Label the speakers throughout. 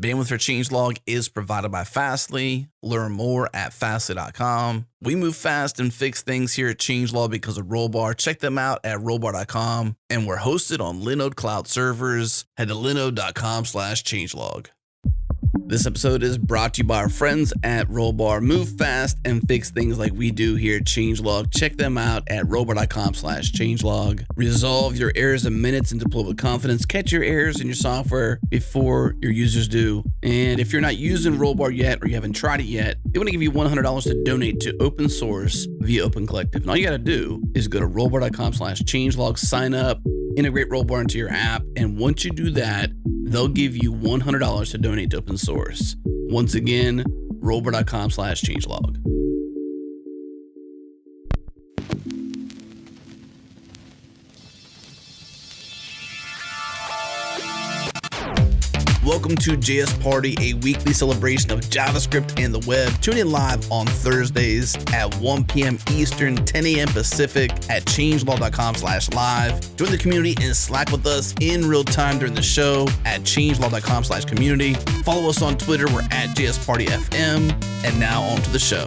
Speaker 1: Bandwidth for Changelog is provided by Fastly. Learn more at fastly.com. We move fast and fix things here at Changelog because of Rollbar. Check them out at rollbar.com. And we're hosted on Linode Cloud servers. Head to linode.com/changelog. This episode is brought to you by our friends at Rollbar. Move fast and fix things like we do here at Changelog. Check them out at rollbar.com/changelog. Resolve your errors in minutes and deploy with confidence. Catch your errors in your software before your users do. And if you're not using Rollbar yet or you haven't tried it yet, they want to give you $100 to donate to open source via Open Collective. And all you got to do is go to rollbar.com/changelog, sign up, integrate Rollbar into your app. And once you do that, they'll give you $100 to donate to open source. Once again, rollbar.com/changelog. Welcome to JS Party, a weekly celebration of JavaScript and the web. Tune in live on Thursdays at 1 p.m. Eastern, 10 a.m. Pacific at changelog.com/live. Join the community and Slack with us in real time during the show at changelog.com/community. Follow us on Twitter. We're at JSPartyFM. And now on to the show.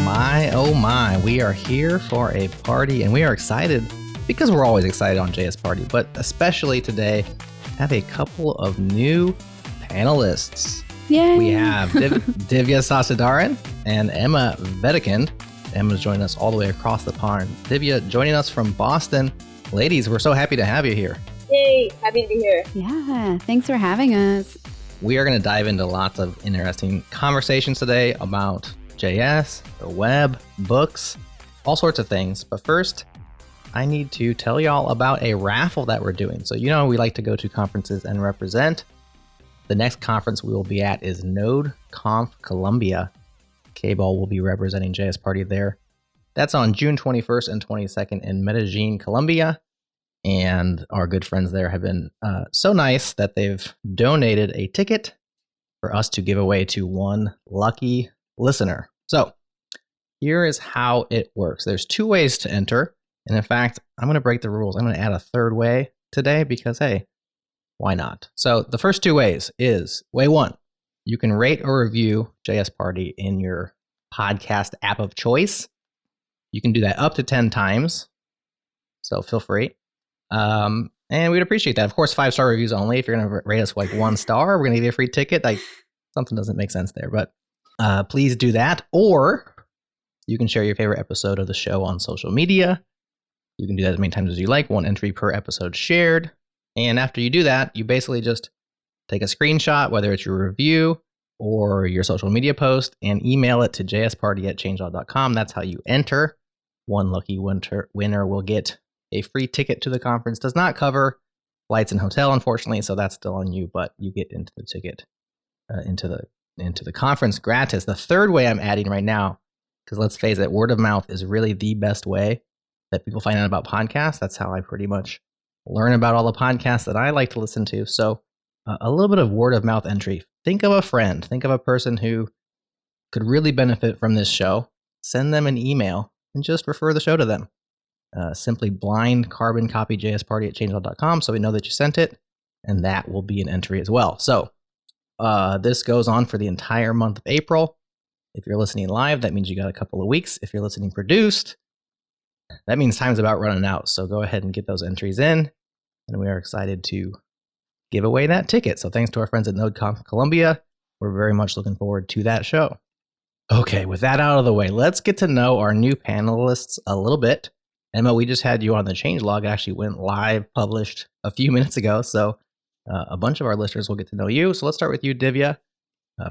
Speaker 2: My, oh my, we are here for a party and we are excited because we're always excited on JS Party, but especially today, have a couple of new panelists.
Speaker 3: Yay.
Speaker 2: We have Divya Sasidharan and Emma Wedekind. Emma's joining us all the way across the pond. Divya joining us from Boston. Ladies, we're so happy to have you here.
Speaker 4: Yay, happy to be here.
Speaker 3: Yeah, thanks for having us.
Speaker 2: We are going to dive into lots of interesting conversations today about JS, the web, books, all sorts of things. But first, I need to tell y'all about a raffle that we're doing. So, you know, we like to go to conferences and represent. The next conference we will be at is NodeConf Columbia. K-Ball will be representing JS Party there. That's on June 21st and 22nd in Medellin, Colombia. And our good friends there have been so nice that they've donated a ticket for us to give away to one lucky listener. So here is how it works. There's two ways to enter. And in fact, I'm going to break the rules. I'm going to add a third way today because, hey, why not? So the first two ways is way one, you can rate or review JS Party in your podcast app of choice. You can do that up to 10 times. So feel free. And we'd appreciate that. Of course, 5-star reviews only. If you're going to rate us like 1 star, we're going to give you a free ticket. Like something doesn't make sense there, but please do that. Or you can share your favorite episode of the show on social media. You can do that as many times as you like, 1 entry per episode shared. And after you do that, you basically just take a screenshot, whether it's your review or your social media post, and email it to jsparty@changelog.com. That's how you enter. One lucky winner will get a free ticket to the conference. Does not cover flights and hotel, unfortunately, so that's still on you, but you get into the ticket, into the conference gratis. The third way I'm adding right now, because let's face it, word of mouth is really the best way that people find out about podcasts. That's how I pretty much learn about all the podcasts that I like to listen to. So a little bit of word of mouth entry. Think of a friend. Think of a person who could really benefit from this show. Send them an email and just refer the show to them. Simply blind carbon copy jsparty@changelog.com so we know that you sent it, and that will be an entry as well. So this goes on for the entire month of April. If you're listening live, that means you got a couple of weeks. If you're listening produced, that means time's about running out. So go ahead and get those entries in. And we are excited to give away that ticket. So thanks to our friends at NodeConf Columbia. We're very much looking forward to that show. Okay, with that out of the way, let's get to know our new panelists a little bit. Emma, we just had you on the changelog. It actually went live, published a few minutes ago. So a bunch of our listeners will get to know you. So let's start with you, Divya.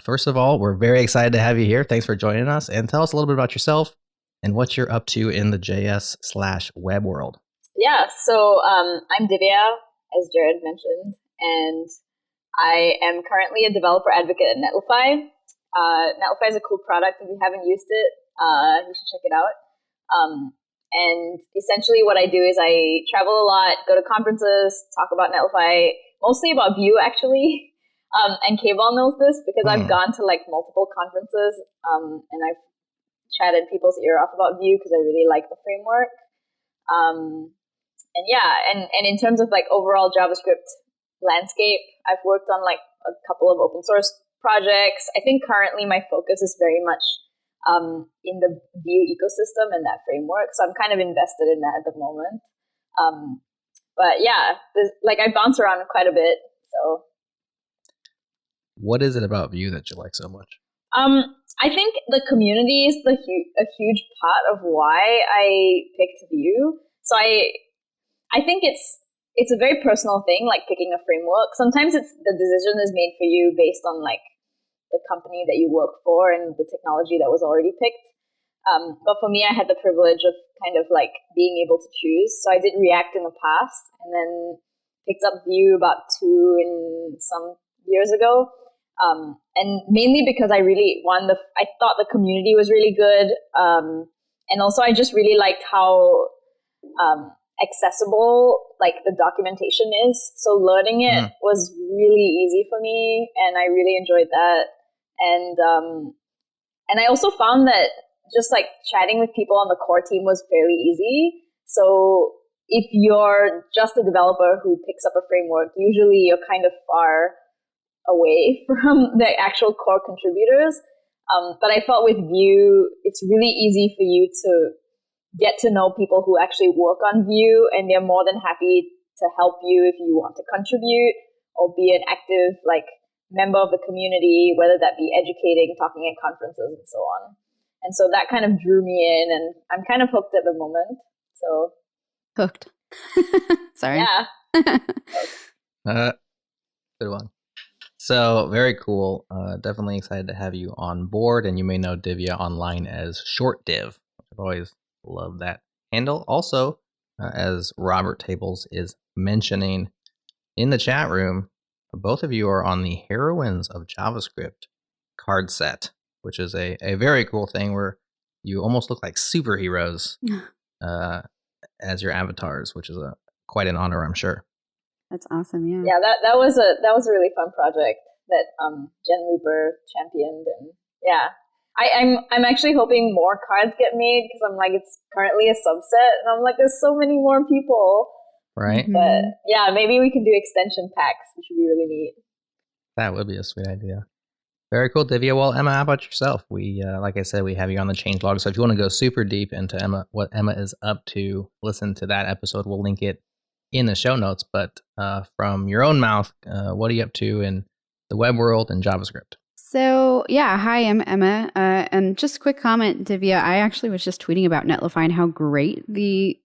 Speaker 2: First of all, we're very excited to have you here. Thanks for joining us. And tell us a little bit about yourself and what you're up to in the JS/web world.
Speaker 4: Yeah, so I'm Divya, as Jerod mentioned, and I am currently a developer advocate at Netlify. Netlify is a cool product. If you haven't used it, you should check it out. And essentially what I do is I travel a lot, go to conferences, talk about Netlify, mostly about Vue, actually. And K-Ball knows this because I've gone to like multiple conferences, and I've chatted people's ear off about Vue because I really like the framework. And in terms of like overall JavaScript landscape. I've worked on like a couple of open source projects. I think currently my focus is very much in the Vue ecosystem and that framework. So I'm kind of invested in that at the moment. But yeah, like I bounce around quite a bit. So
Speaker 2: what is it about Vue that you like so much?
Speaker 4: I think the community is a huge part of why I picked Vue. So I think it's a very personal thing, like picking a framework. Sometimes the decision is made for you based on like the company that you work for and the technology that was already picked. But for me, I had the privilege of kind of like being able to choose. So I did React in the past and then picked up Vue about 2 and some years ago. And mainly because I thought the community was really good. And also I just really liked how accessible like the documentation is. So learning it was really easy for me and I really enjoyed that. And I also found that just like chatting with people on the core team was fairly easy. So if you're just a developer who picks up a framework, usually you're kind of far away from the actual core contributors. But I felt with Vue, it's really easy for you to get to know people who actually work on Vue, and they're more than happy to help you if you want to contribute or be an active like member of the community, whether that be educating, talking at conferences, and so on. And so that kind of drew me in, and I'm kind of hooked at the moment. So
Speaker 3: hooked. Sorry.
Speaker 4: Yeah.
Speaker 2: Good one. So very cool. Definitely excited to have you on board, and you may know Divya online as Short Div. I've always loved that handle. Also, as Robert Tables is mentioning in the chat room, both of you are on the Heroines of JavaScript card set, which is a very cool thing where you almost look like superheroes as your avatars, which is quite an honor, I'm sure.
Speaker 3: That's awesome. Yeah.
Speaker 4: Yeah, that was a really fun project that Jen Looper championed, and yeah, I'm actually hoping more cards get made because I'm like it's currently a subset, and I'm like there's so many more people.
Speaker 2: Right.
Speaker 4: But yeah, maybe we can do extension packs, which would be really neat.
Speaker 2: That would be a sweet idea. Very cool, Divya. Well, Emma, how about yourself? We, like I said, we have you on the changelog. So if you want to go super deep into what Emma is up to, listen to that episode. We'll link it in the show notes. But from your own mouth, what are you up to in the web world and JavaScript?
Speaker 3: So yeah, hi, I'm Emma. And just a quick comment, Divya. I actually was just tweeting about Netlify and how great the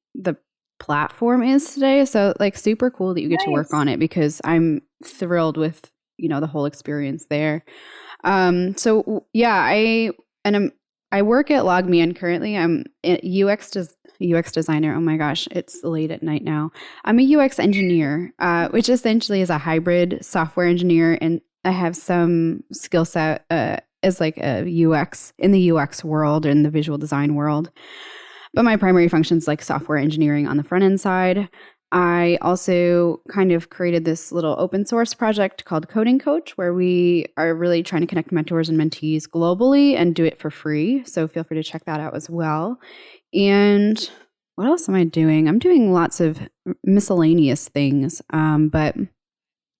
Speaker 3: platform is today. So like super cool that you get to work on it because I'm thrilled with the whole experience there. So yeah, I work at LogMeIn currently. I'm a UX designer. Oh my gosh, it's late at night now. I'm a UX engineer, which essentially is a hybrid software engineer, and I have some skill set as like a UX in the UX world and the visual design world. But my primary function is like software engineering on the front end side. I also kind of created this little open source project called Coding Coach, where we are really trying to connect mentors and mentees globally and do it for free. So feel free to check that out as well. And what else am I doing? I'm doing lots of miscellaneous things. But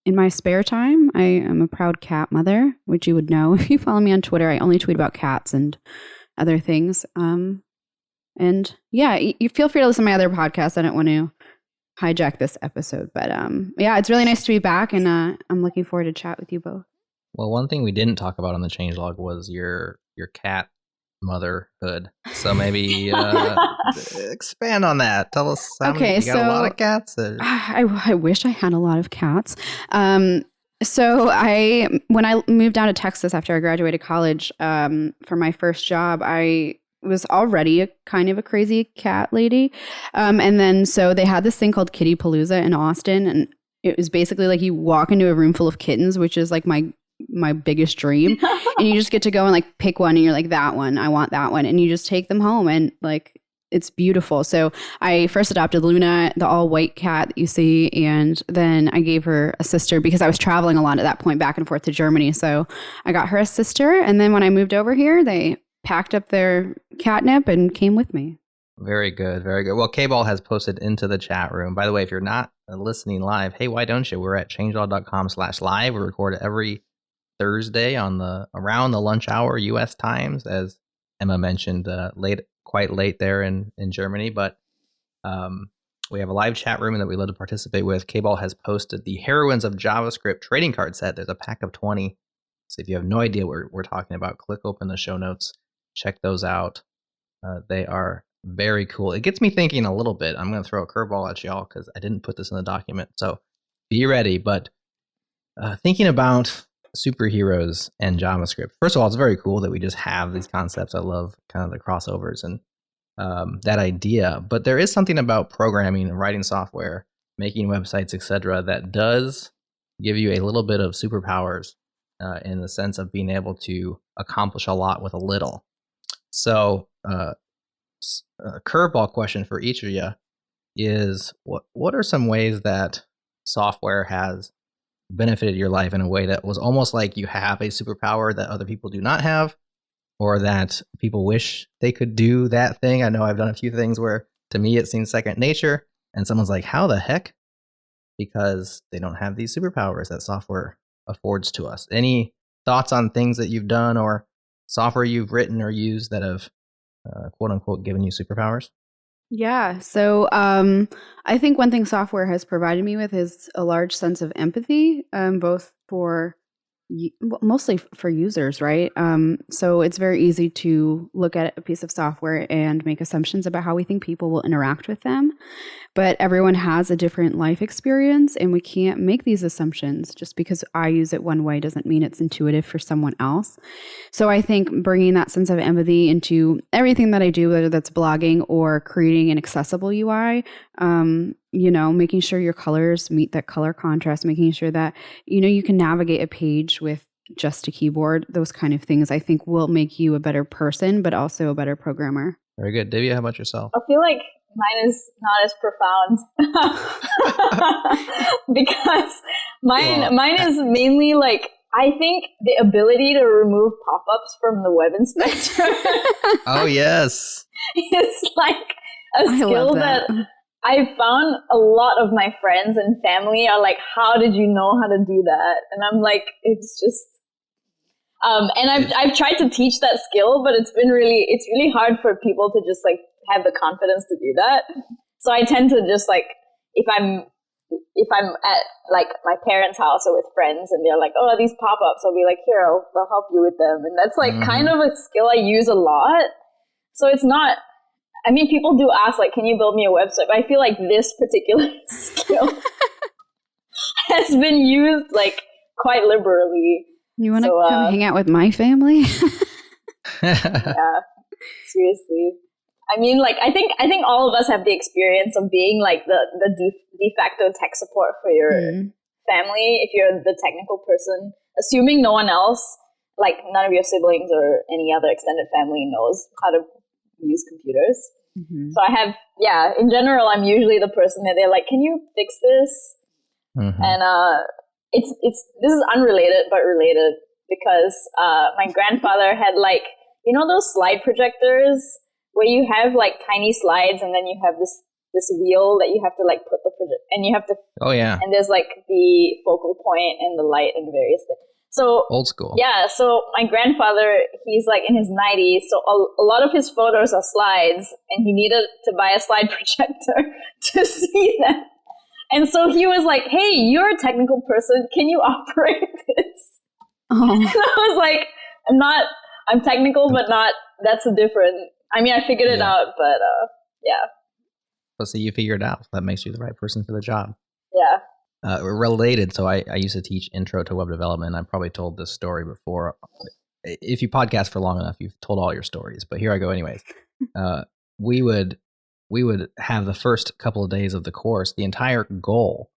Speaker 3: in my spare time, I am a proud cat mother, which you would know if you follow me on Twitter. I only tweet about cats and other things. And yeah, you feel free to listen to my other podcasts. I don't want to hijack this episode, but yeah, it's really nice to be back, and I'm looking forward to chat with you both.
Speaker 2: Well, one thing we didn't talk about on the changelog was your cat motherhood. So maybe expand on that. Tell us how many, you got a lot of cats?
Speaker 3: I wish I had a lot of cats. So when I moved down to Texas after I graduated college for my first job, I was already a kind of a crazy cat lady. And then so they had this thing called Kitty Palooza in Austin. And it was basically like you walk into a room full of kittens, which is like my biggest dream. And you just get to go and like pick one and you're like, that one, I want that one. And you just take them home and like, it's beautiful. So I first adopted Luna, the all white cat that you see. And then I gave her a sister because I was traveling a lot at that point back and forth to Germany. So I got her a sister. And then when I moved over here, they packed up their catnip and came with me.
Speaker 2: Very good, very good. Well, K-Ball has posted into the chat room. By the way, if you're not listening live, hey, why don't you? We're at changelog.com/live. We record it every Thursday around the lunch hour U.S. times, as Emma mentioned, quite late there in Germany. But we have a live chat room that we love to participate with. K-Ball has posted the Heroines of JavaScript trading card set. There's a pack of 20. So if you have no idea what we're talking about, click open the show notes, check those out. They are very cool. It gets me thinking a little bit. I'm going to throw a curveball at y'all because I didn't put this in the document. So be ready. But thinking about superheroes and JavaScript. First of all, it's very cool that we just have these concepts. I love kind of the crossovers and that idea. But there is something about programming and writing software, making websites, etc., that does give you a little bit of superpowers in the sense of being able to accomplish a lot with a little. So a curveball question for each of you is what are some ways that software has benefited your life in a way that was almost like you have a superpower that other people do not have, or that people wish they could do that thing? I know I've done a few things where to me it seems second nature, and someone's like, how the heck? Because they don't have these superpowers that software affords to us. Any thoughts on things that you've done or software you've written or used that have quote unquote given you superpowers?
Speaker 3: Yeah. So I think one thing software has provided me with is a large sense of empathy, both for mostly for users, right? So it's very easy to look at a piece of software and make assumptions about how we think people will interact with them. But everyone has a different life experience, and we can't make these assumptions. Just because I use it one way doesn't mean it's intuitive for someone else. So I think bringing that sense of empathy into everything that I do, whether that's blogging or creating an accessible UI, making sure your colors meet that color contrast, making sure that, you can navigate a page with just a keyboard, those kind of things, I think will make you a better person, but also a better programmer.
Speaker 2: Very good. Divya, how about yourself?
Speaker 4: I feel like mine is not as profound because mine is mainly like, I think the ability to remove pop-ups from the web inspector.
Speaker 2: Oh, yes.
Speaker 4: It's like a skill that I found a lot of my friends and family are like, how did you know how to do that? And I'm like, it's just, and I've tried to teach that skill, but it's really hard for people to just like have the confidence to do that. So I tend to just like, if I'm at like my parents' house or with friends and they're like, oh, these pop-ups, I'll be like, here, I'll help you with them. And that's like kind of a skill I use a lot. So it's not, I mean, people do ask like, can you build me a website? But I feel like this particular skill has been used like quite liberally.
Speaker 3: You want to come hang out with my family?
Speaker 4: Yeah, seriously. I mean, like, I think all of us have the experience of being like the de facto tech support for your family if you're the technical person, assuming no one else, like none of your siblings or any other extended family knows how to use computers. So I have, in general, I'm usually the person that they're like, can you fix this? And this is unrelated but related because my grandfather had like, those slide projectors where you have like tiny slides and then you have this wheel that you have to like put the project and you have to and there's like the focal point and the light and various things. So
Speaker 2: old school. Yeah.
Speaker 4: So my grandfather, he's like in his 90s. So a lot of his photos are slides and he needed to buy a slide projector to see them. And so he was like, hey, you're a technical person. Can you operate this? And I was like, I'm technical, but not, that's a different, I mean, I figured it out, but
Speaker 2: So see, you figured it out. That makes you the right person for the job.
Speaker 4: Yeah.
Speaker 2: Related, so I used to teach intro to web development. I've probably told this story before. If you podcast for long enough, you've told all your stories, but here I go anyways. We would have the first couple of days of the course. The entire goal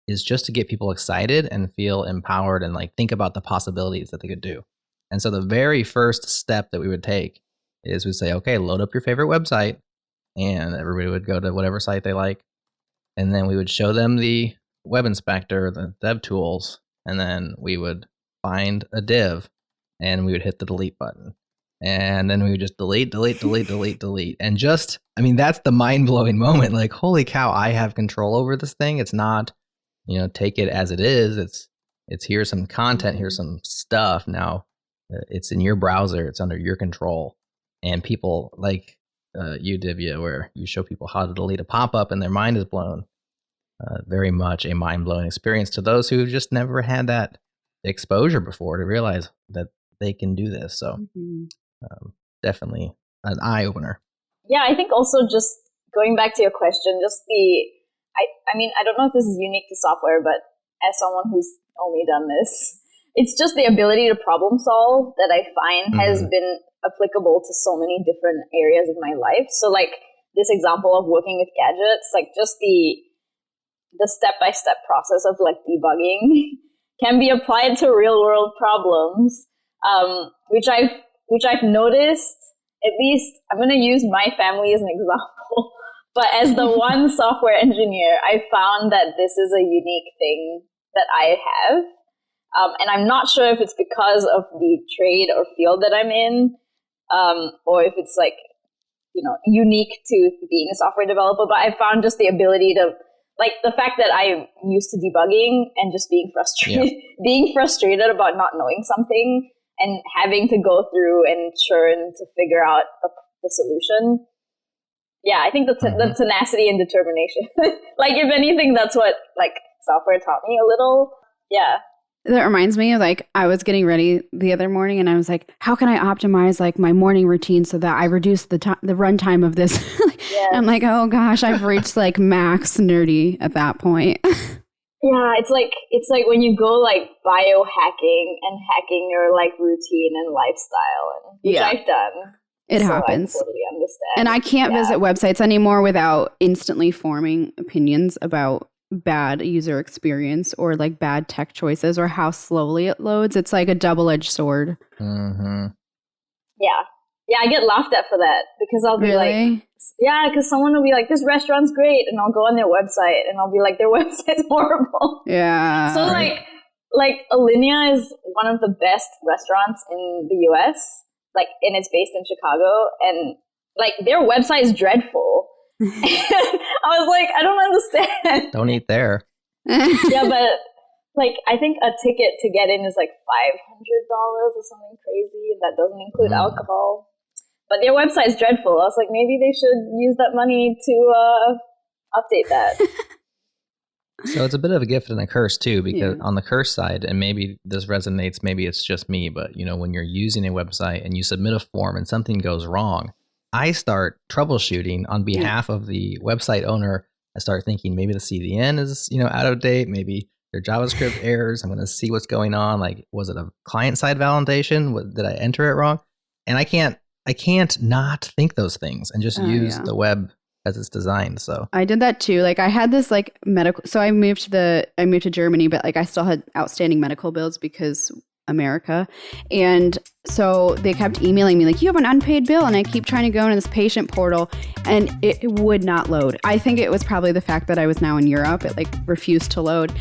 Speaker 2: is just to get people excited and feel empowered and like think about the possibilities that they could do. And so the very first step that we would take is we'd say, okay, load up your favorite website, and everybody would go to whatever site they like. And then we would show them the web inspector, the dev tools, and then we would find a div and we would hit the delete button. And then we would just delete. And just, I mean, that's the mind-blowing moment. Like, holy cow, I have control over this thing. It's not, take it as it is. It's here's some content, here's some stuff. Now it's in your browser. It's under your control. And people like you, Divya, where you show people how to delete a pop-up and their mind is blown. Very much a mind-blowing experience to those who just never had that exposure before to realize that they can do this. So definitely an eye-opener.
Speaker 4: Yeah, I think also just going back to your question, just I mean, I don't know if this is unique to software, but as someone who's only done this, it's just the ability to problem solve that I find has been applicable to so many different areas of my life. So like this example of working with gadgets, like just the step-by-step process of like debugging can be applied to real-world problems, which I've noticed. At least I'm going to use my family as an example. But as the one software engineer, I found that this is a unique thing that I have. And I'm not sure if it's because of the trade or field that I'm in, or if it's like, unique to being a software developer. But I found just the ability to, like the fact that I'm used to debugging and just being frustrated about not knowing something and having to go through and churn to figure out the solution. Yeah, I think the tenacity and determination. Like, if anything, that's what like software taught me a little. Yeah.
Speaker 3: That reminds me of like, I was getting ready the other morning and I was like, how can I optimize like my morning routine so that I reduce the runtime of this? I'm like, oh gosh, I've reached like max nerdy at that point.
Speaker 4: Yeah, it's like when you go like biohacking and hacking your like routine and lifestyle, and which I've done.
Speaker 3: It happens.
Speaker 4: I totally understand.
Speaker 3: And I can't visit websites anymore without instantly forming opinions about bad user experience or like bad tech choices or how slowly it loads. It's like a double-edged sword.
Speaker 2: Mm-hmm.
Speaker 4: Yeah, I get laughed at for that because I'll be like, because someone will be like, this restaurant's great, and I'll go on their website and I'll be like, their website's horrible.
Speaker 3: Yeah.
Speaker 4: So like Alinea is one of the best restaurants in the US, and it's based in Chicago, and like their website is dreadful. I was like, I don't understand.
Speaker 2: Don't eat there.
Speaker 4: Yeah, but like I think a ticket to get in is like $500 or something crazy, and that doesn't include alcohol. But their website is dreadful. I was like, maybe they should use that money to update that.
Speaker 2: So it's a bit of a gift and a curse too, because on the curse side, and maybe this resonates, maybe it's just me, but when you're using a website and you submit a form and something goes wrong, I start troubleshooting on behalf of the website owner. I start thinking maybe the CDN is, out of date. Maybe their JavaScript errors. I'm going to see what's going on. Like, was it a client-side validation? Did I enter it wrong? And I can't not think those things and just use the web as it's designed. So
Speaker 3: I did that too. Like I had this like medical, so I moved to Germany, but like I still had outstanding medical bills because America. And so they kept emailing me like, you have an unpaid bill. And I keep trying to go into this patient portal and it would not load. I think it was probably the fact that I was now in Europe. It like refused to load.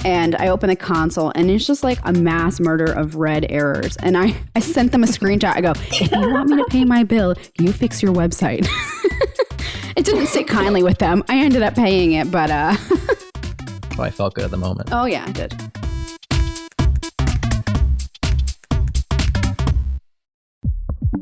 Speaker 3: And I opened the console and it's just like a mass murder of red errors. And I sent them a screenshot. I go, if you want me to pay my bill, you fix your website. It didn't sit kindly with them. I ended up paying it, but
Speaker 2: so I felt good at the moment.
Speaker 3: Oh yeah, I did.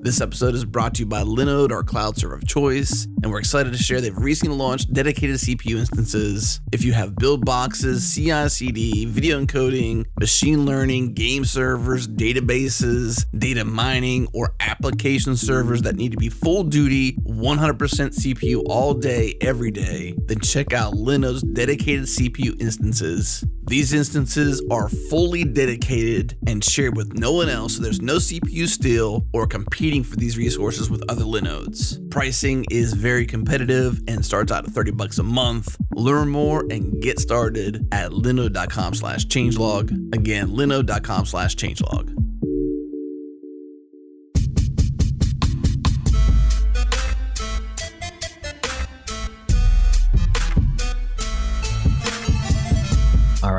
Speaker 1: This episode is brought to you by Linode, our cloud server of choice, and we're excited to share they've recently launched dedicated CPU instances. If you have build boxes, CI/CD, video encoding, machine learning, game servers, databases, data mining, or application servers that need to be full duty, 100% CPU all day, every day, then check out Linode's dedicated CPU instances. These instances are fully dedicated and shared with no one else, so there's no CPU steal or competing for these resources with other Linodes. Pricing is very competitive and starts out at $30 a month. Learn more and get started at linode.com/changelog. Again, linode.com/changelog.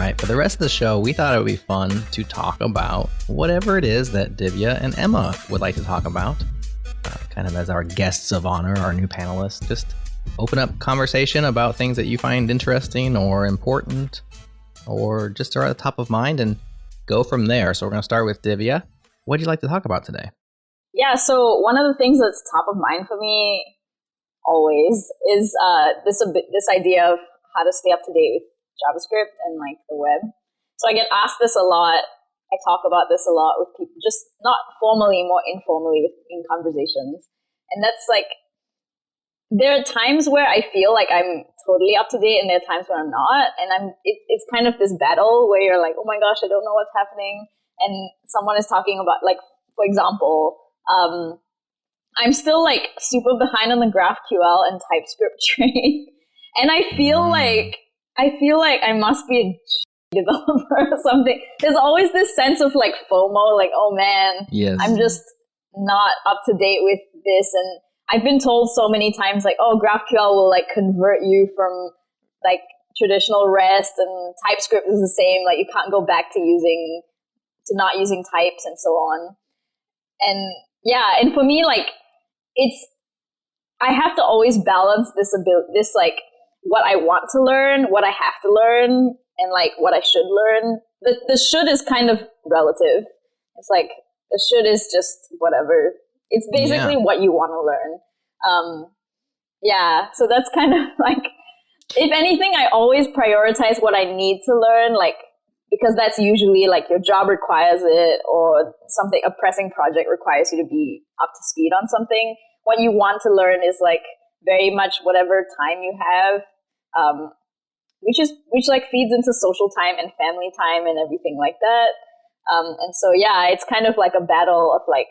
Speaker 2: right, for the rest of the show, we thought it would be fun to talk about whatever it is that Divya and Emma would like to talk about, kind of as our guests of honor, our new panelists. Just open up conversation about things that you find interesting or important or just are at the top of mind and go from there. So we're going to start with Divya. What would you like to talk about today?
Speaker 4: Yeah, so one of the things that's top of mind for me always is this idea of how to stay up to date with JavaScript and like the web. So I get asked this a lot. I talk about this a lot with people, just not formally, more informally in conversations. And that's like, there are times where I feel like I'm totally up to date and there are times where I'm not. And it's kind of this battle where you're like, oh my gosh, I don't know what's happening. And someone is talking about, like, for example, I'm still like super behind on the GraphQL and TypeScript train. And I feel like I must be a developer or something. There's always this sense of like FOMO, like, oh man,
Speaker 2: yes,
Speaker 4: I'm just not up to date with this. And I've been told so many times like, oh, GraphQL will like convert you from like traditional REST, and TypeScript is the same. Like you can't go back to not using types and so on. And yeah, and for me, like I have to always balance this like what I want to learn, what I have to learn, and like what I should learn. The should is kind of relative. It's like the should is just whatever. It's basically what you want to learn. So that's kind of like, if anything, I always prioritize what I need to learn, like, because that's usually like your job requires it, or something, a pressing project requires you to be up to speed on something. What you want to learn is like very much whatever time you have, which like feeds into social time and family time and everything like that. And so, yeah, it's kind of like a battle of like,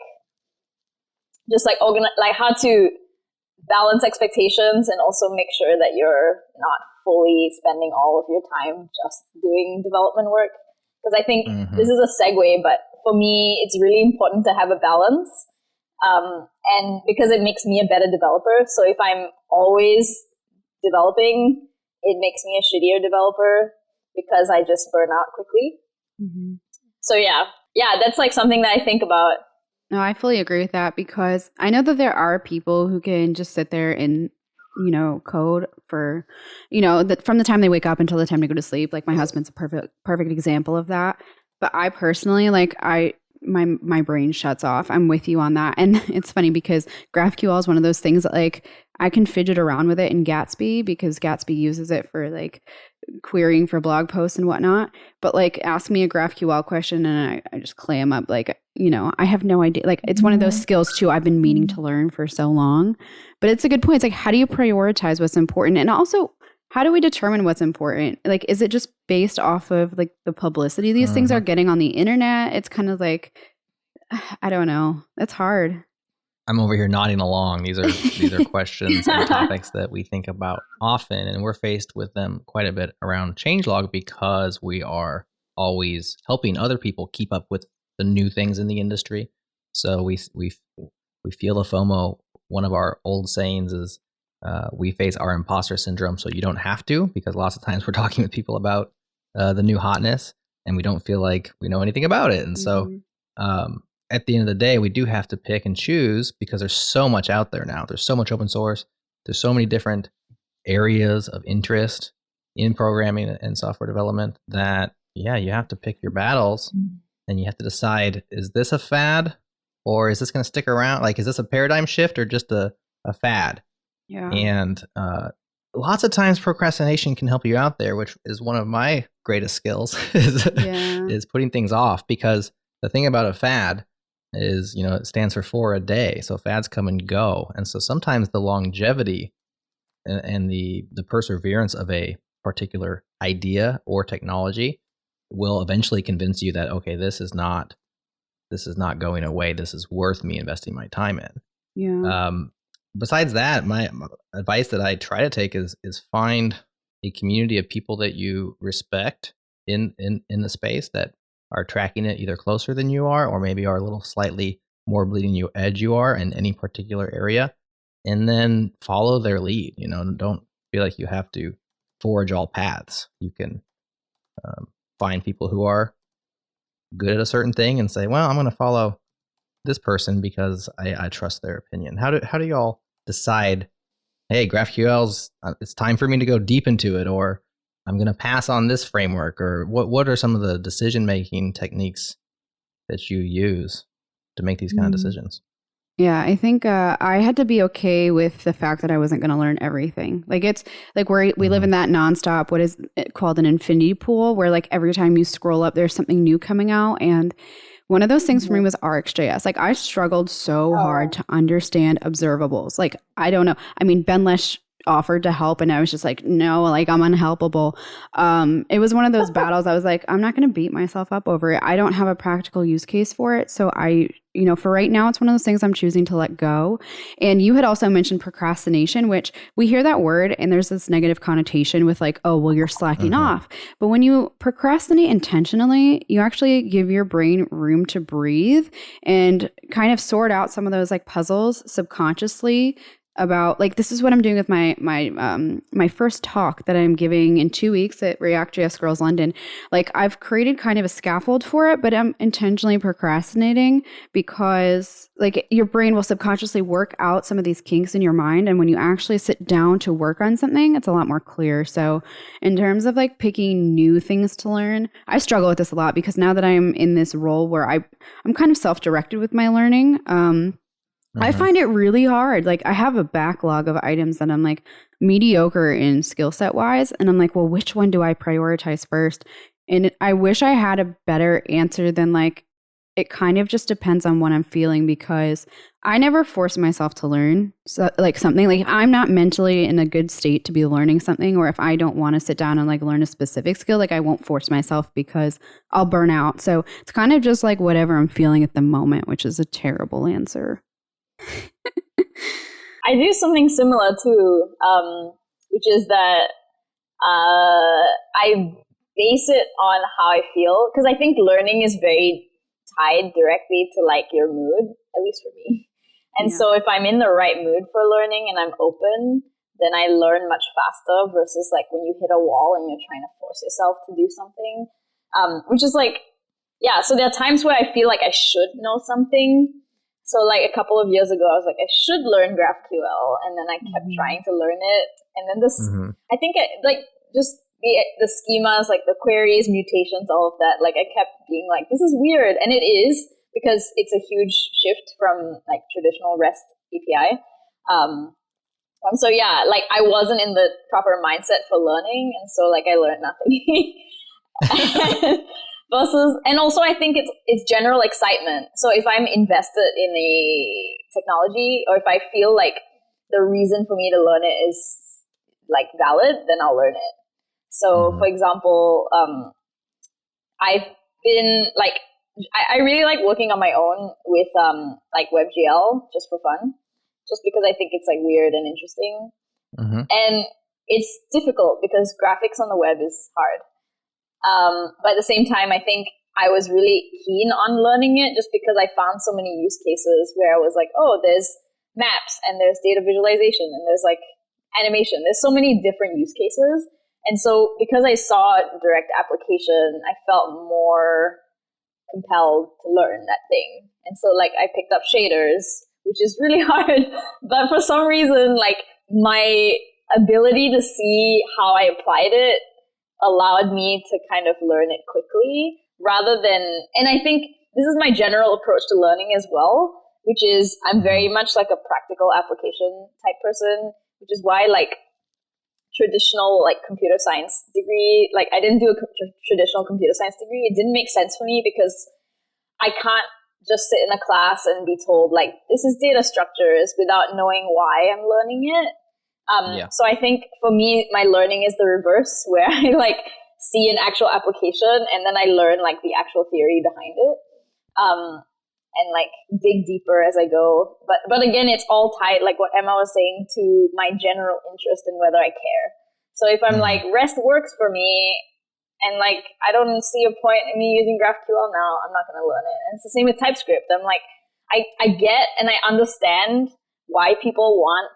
Speaker 4: just like like how to balance expectations and also make sure that you're not fully spending all of your time just doing development work. Because I think this is a segue, but for me, it's really important to have a balance. And because it makes me a better developer. So if I'm always developing, it makes me a shittier developer because I just burn out quickly. Mm-hmm. So yeah, that's like something that I think about.
Speaker 3: No, I fully agree with that, because I know that there are people who can just sit there and, code for, from the time they wake up until the time to go to sleep. Like my husband's a perfect example of that. But I personally, like my brain shuts off. I'm with you on that. And it's funny because GraphQL is one of those things that like I can fidget around with it in Gatsby, because Gatsby uses it for like querying for blog posts and whatnot. But like ask me a GraphQL question and I just clam up. Like, I have no idea. Like it's one of those skills too I've been meaning to learn for so long. But it's a good point. It's like, how do you prioritize what's important? And also, how do we determine what's important? Like, is it just based off of like the publicity these things are getting on the internet? It's kind of like, I don't know. It's hard.
Speaker 2: I'm over here nodding along. These are questions and topics that we think about often, and we're faced with them quite a bit around changelog because we are always helping other people keep up with the new things in the industry. So we feel the FOMO. One of our old sayings is we face our imposter syndrome, so you don't have to, because lots of times we're talking with people about the new hotness and we don't feel like we know anything about it. And so at the end of the day, we do have to pick and choose, because there's so much out there now. There's so much open source. There's so many different areas of interest in programming and software development that, you have to pick your battles and you have to decide, is this a fad or is this going to stick around? Like, is this a paradigm shift or just a fad? Yeah. And lots of times procrastination can help you out there, which is one of my greatest skills is putting things off, because the thing about a fad is, it stands for a day. So fads come and go. And so sometimes the longevity and the perseverance of a particular idea or technology will eventually convince you that, okay, this is not going away. This is worth me investing my time in. Yeah. Besides that, my advice that I try to take is find a community of people that you respect in the space, that are tracking it either closer than you are, or maybe are a little slightly more bleeding you edge you are in any particular area, and then follow their lead. Don't feel like you have to forge all paths. You can find people who are good at a certain thing and say, well, I'm going to follow this person because I trust their opinion. How do y'all decide, hey, GraphQL's it's time for me to go deep into it, or I'm going to pass on this framework, or what are some of the decision making techniques that you use to make these kind of decisions?
Speaker 3: Yeah, I think I had to be okay with the fact that I wasn't going to learn everything. Like it's like we live in that nonstop, what is it called, an infinity pool, where like every time you scroll up, there's something new coming out. And one of those things for me was RxJS. Like I struggled so hard to understand observables. Like, I don't know. I mean, Ben Lesh offered to help and I was just like, no, like I'm unhelpable. It was one of those battles. I was like, I'm not going to beat myself up over it. I don't have a practical use case for it. So for right now, it's one of those things I'm choosing to let go. And you had also mentioned procrastination, which we hear that word and there's this negative connotation with like, oh, well, you're slacking off. But when you procrastinate intentionally, you actually give your brain room to breathe and kind of sort out some of those like puzzles subconsciously about like, this is what I'm doing with my first talk that I'm giving in 2 weeks at React.js Girls London. Like I've created kind of a scaffold for it, but I'm intentionally procrastinating because like your brain will subconsciously work out some of these kinks in your mind. And when you actually sit down to work on something, it's a lot more clear. So in terms of like picking new things to learn, I struggle with this a lot because now that I'm in this role where I'm kind of self-directed with my learning, I find it really hard. Like I have a backlog of items that I'm like mediocre in skill set wise. And I'm like, well, which one do I prioritize first? And I wish I had a better answer than like, it kind of just depends on what I'm feeling because I never force myself to learn something. Like I'm not mentally in a good state to be learning something, or if I don't want to sit down and like learn a specific skill, like I won't force myself because I'll burn out. So it's kind of just like whatever I'm feeling at the moment, which is a terrible answer.
Speaker 4: I do something similar too, which is that I base it on how I feel, because I think learning is very tied directly to like your mood, at least for me. And so if I'm in the right mood for learning and I'm open, then I learn much faster versus like when you hit a wall and you're trying to force yourself to do something, which is like, so there are times where I feel like I should know something. So like a couple of years ago, I was like, I should learn GraphQL. And then I kept trying to learn it. And then I think just the schemas, like the queries, mutations, all of that, like I kept being like, this is weird. And it is, because it's a huge shift from like traditional REST API. And so, like I wasn't in the proper mindset for learning. And so like I learned nothing. And also I think it's general excitement. So if I'm invested in a technology, or if I feel like the reason for me to learn it is like valid, then I'll learn it. So for example, I've been like, I really like working on my own with like WebGL just for fun, just because I think it's like weird and interesting. And it's difficult because graphics on the web is hard. But at the same time, I think I was really keen on learning it just because I found so many use cases where I was like, oh, there's maps and there's data visualization and there's like animation. There's so many different use cases. And so because I saw direct application, I felt more compelled to learn that thing. And so like I picked up shaders, which is really hard. But for some reason, like my ability to see how I applied it allowed me to kind of learn it quickly rather than, and I think this is my general approach to learning as well, which is I'm very much like a practical application type person, which is why like traditional like computer science degree, like I didn't do a traditional computer science degree. It didn't make sense for me because I can't just sit in a class and be told like, this is data structures without knowing why I'm learning it. So I think for me, my learning is the reverse, where I like see an actual application and then I learn like the actual theory behind it, and like dig deeper as I go. But again, it's all tied, like what Emma was saying, to my general interest in whether I care. So if I'm like REST works for me and like I don't see a point in me using GraphQL now, I'm not going to learn it. And it's the same with TypeScript. I'm like, I get and I understand why people want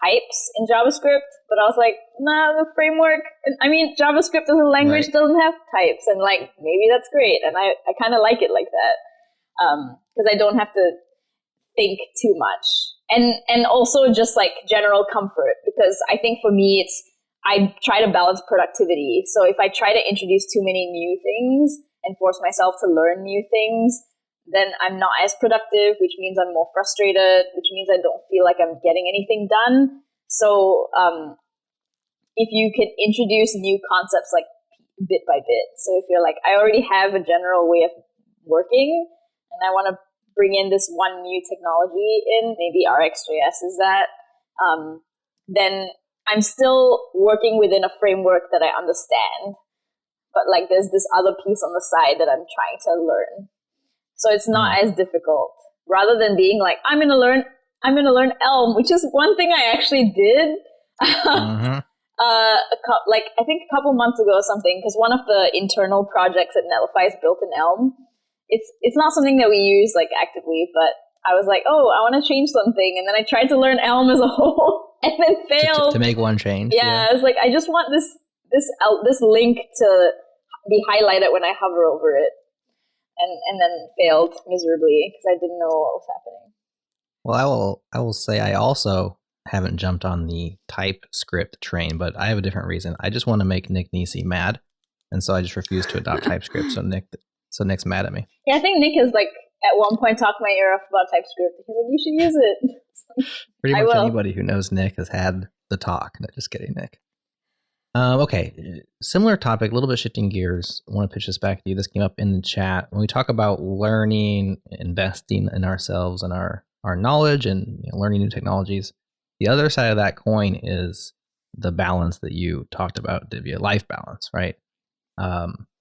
Speaker 4: types in JavaScript, but I was like, nah, the framework, I mean, JavaScript as a language doesn't have types, and like, maybe that's great, and I kind of like it like that, because I don't have to think too much, and also just like general comfort, because I think for me, I try to balance productivity, so if I try to introduce too many new things and force myself to learn new things, then I'm not as productive, which means I'm more frustrated, which means I don't feel like I'm getting anything done. So if you can introduce new concepts like bit by bit. So if you're like, I already have a general way of working and I want to bring in this one new technology in, maybe RxJS is that, then I'm still working within a framework that I understand. But like there's this other piece on the side that I'm trying to learn. So it's not as difficult, rather than being like, I'm going to learn Elm, which is one thing I actually did. Like I think a couple months ago or something, because one of the internal projects at Netlify is built in Elm. It's not something that we use like actively, but I was like, oh, I want to change something. And then I tried to learn Elm as a whole and then failed.
Speaker 2: To make one change.
Speaker 4: Yeah, I was like, I just want this link to be highlighted when I hover over it. And then failed miserably because I didn't know what was happening.
Speaker 2: Well, I will say I also haven't jumped on the TypeScript train, but I have a different reason. I just want to make Nick Nisi mad, and so I just refuse to adopt TypeScript. So Nick's mad at me.
Speaker 4: Yeah, I think Nick has like at one point talked my ear off about TypeScript. He's like, you should use it.
Speaker 2: Pretty much anybody who knows Nick has had the talk. No, just kidding, Nick. Okay, similar topic, a little bit shifting gears. I want to pitch this back to you. This came up in the chat. When we talk about learning, investing in ourselves and our knowledge and learning new technologies, the other side of that coin is the balance that you talked about, Divya, life balance, right?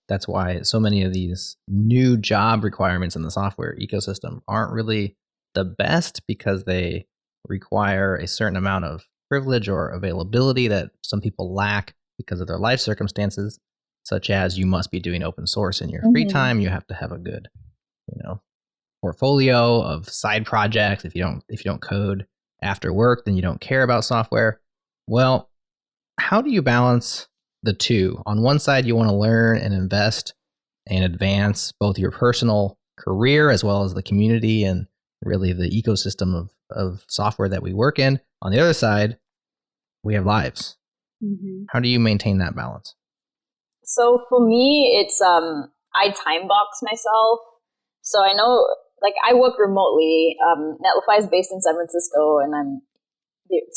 Speaker 2: That's why so many of these new job requirements in the software ecosystem aren't really the best, because they require a certain amount of privilege or availability that some people lack because of their life circumstances, such as you must be doing open source in your free time. You have to have a good, portfolio of side projects. If you don't code after work, then you don't care about software. Well, how do you balance the two? On one side, you want to learn and invest and advance both your personal career as well as the community and really the ecosystem of software that we work in. On the other side, we have lives. How do you maintain that balance?
Speaker 4: So for me, it's I time box myself. So I know, like, I work remotely. Netlify is based in San Francisco, and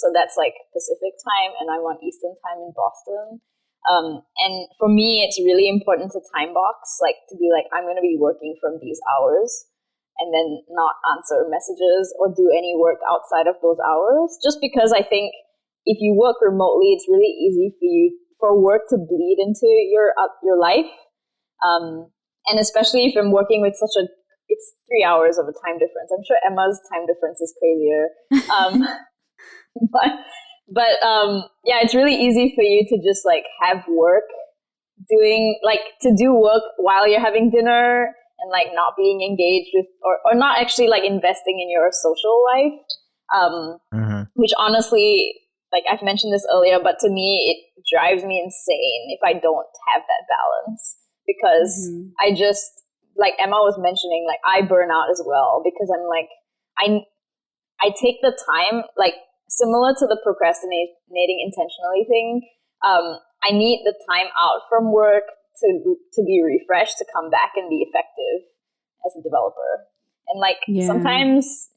Speaker 4: so that's like Pacific time, and I'm on Eastern time in Boston. And for me, it's really important to time box, like to be like, I'm going to be working from these hours, and then not answer messages or do any work outside of those hours. Just because I think if you work remotely, it's really easy for work to bleed into your life. And especially if I'm working with it's 3 hours of a time difference. I'm sure Emma's time difference is crazier. But yeah, it's really easy for you to just like have work to do work while you're having dinner and like not being engaged with or not actually like investing in your social life. Which honestly, like I've mentioned this earlier, but to me, it drives me insane if I don't have that balance, because I just, like Emma was mentioning, like I burn out as well, because I'm like, I take the time, like similar to the procrastinating intentionally thing. I need the time out from work to be refreshed, to come back and be effective as a developer. And like sometimes,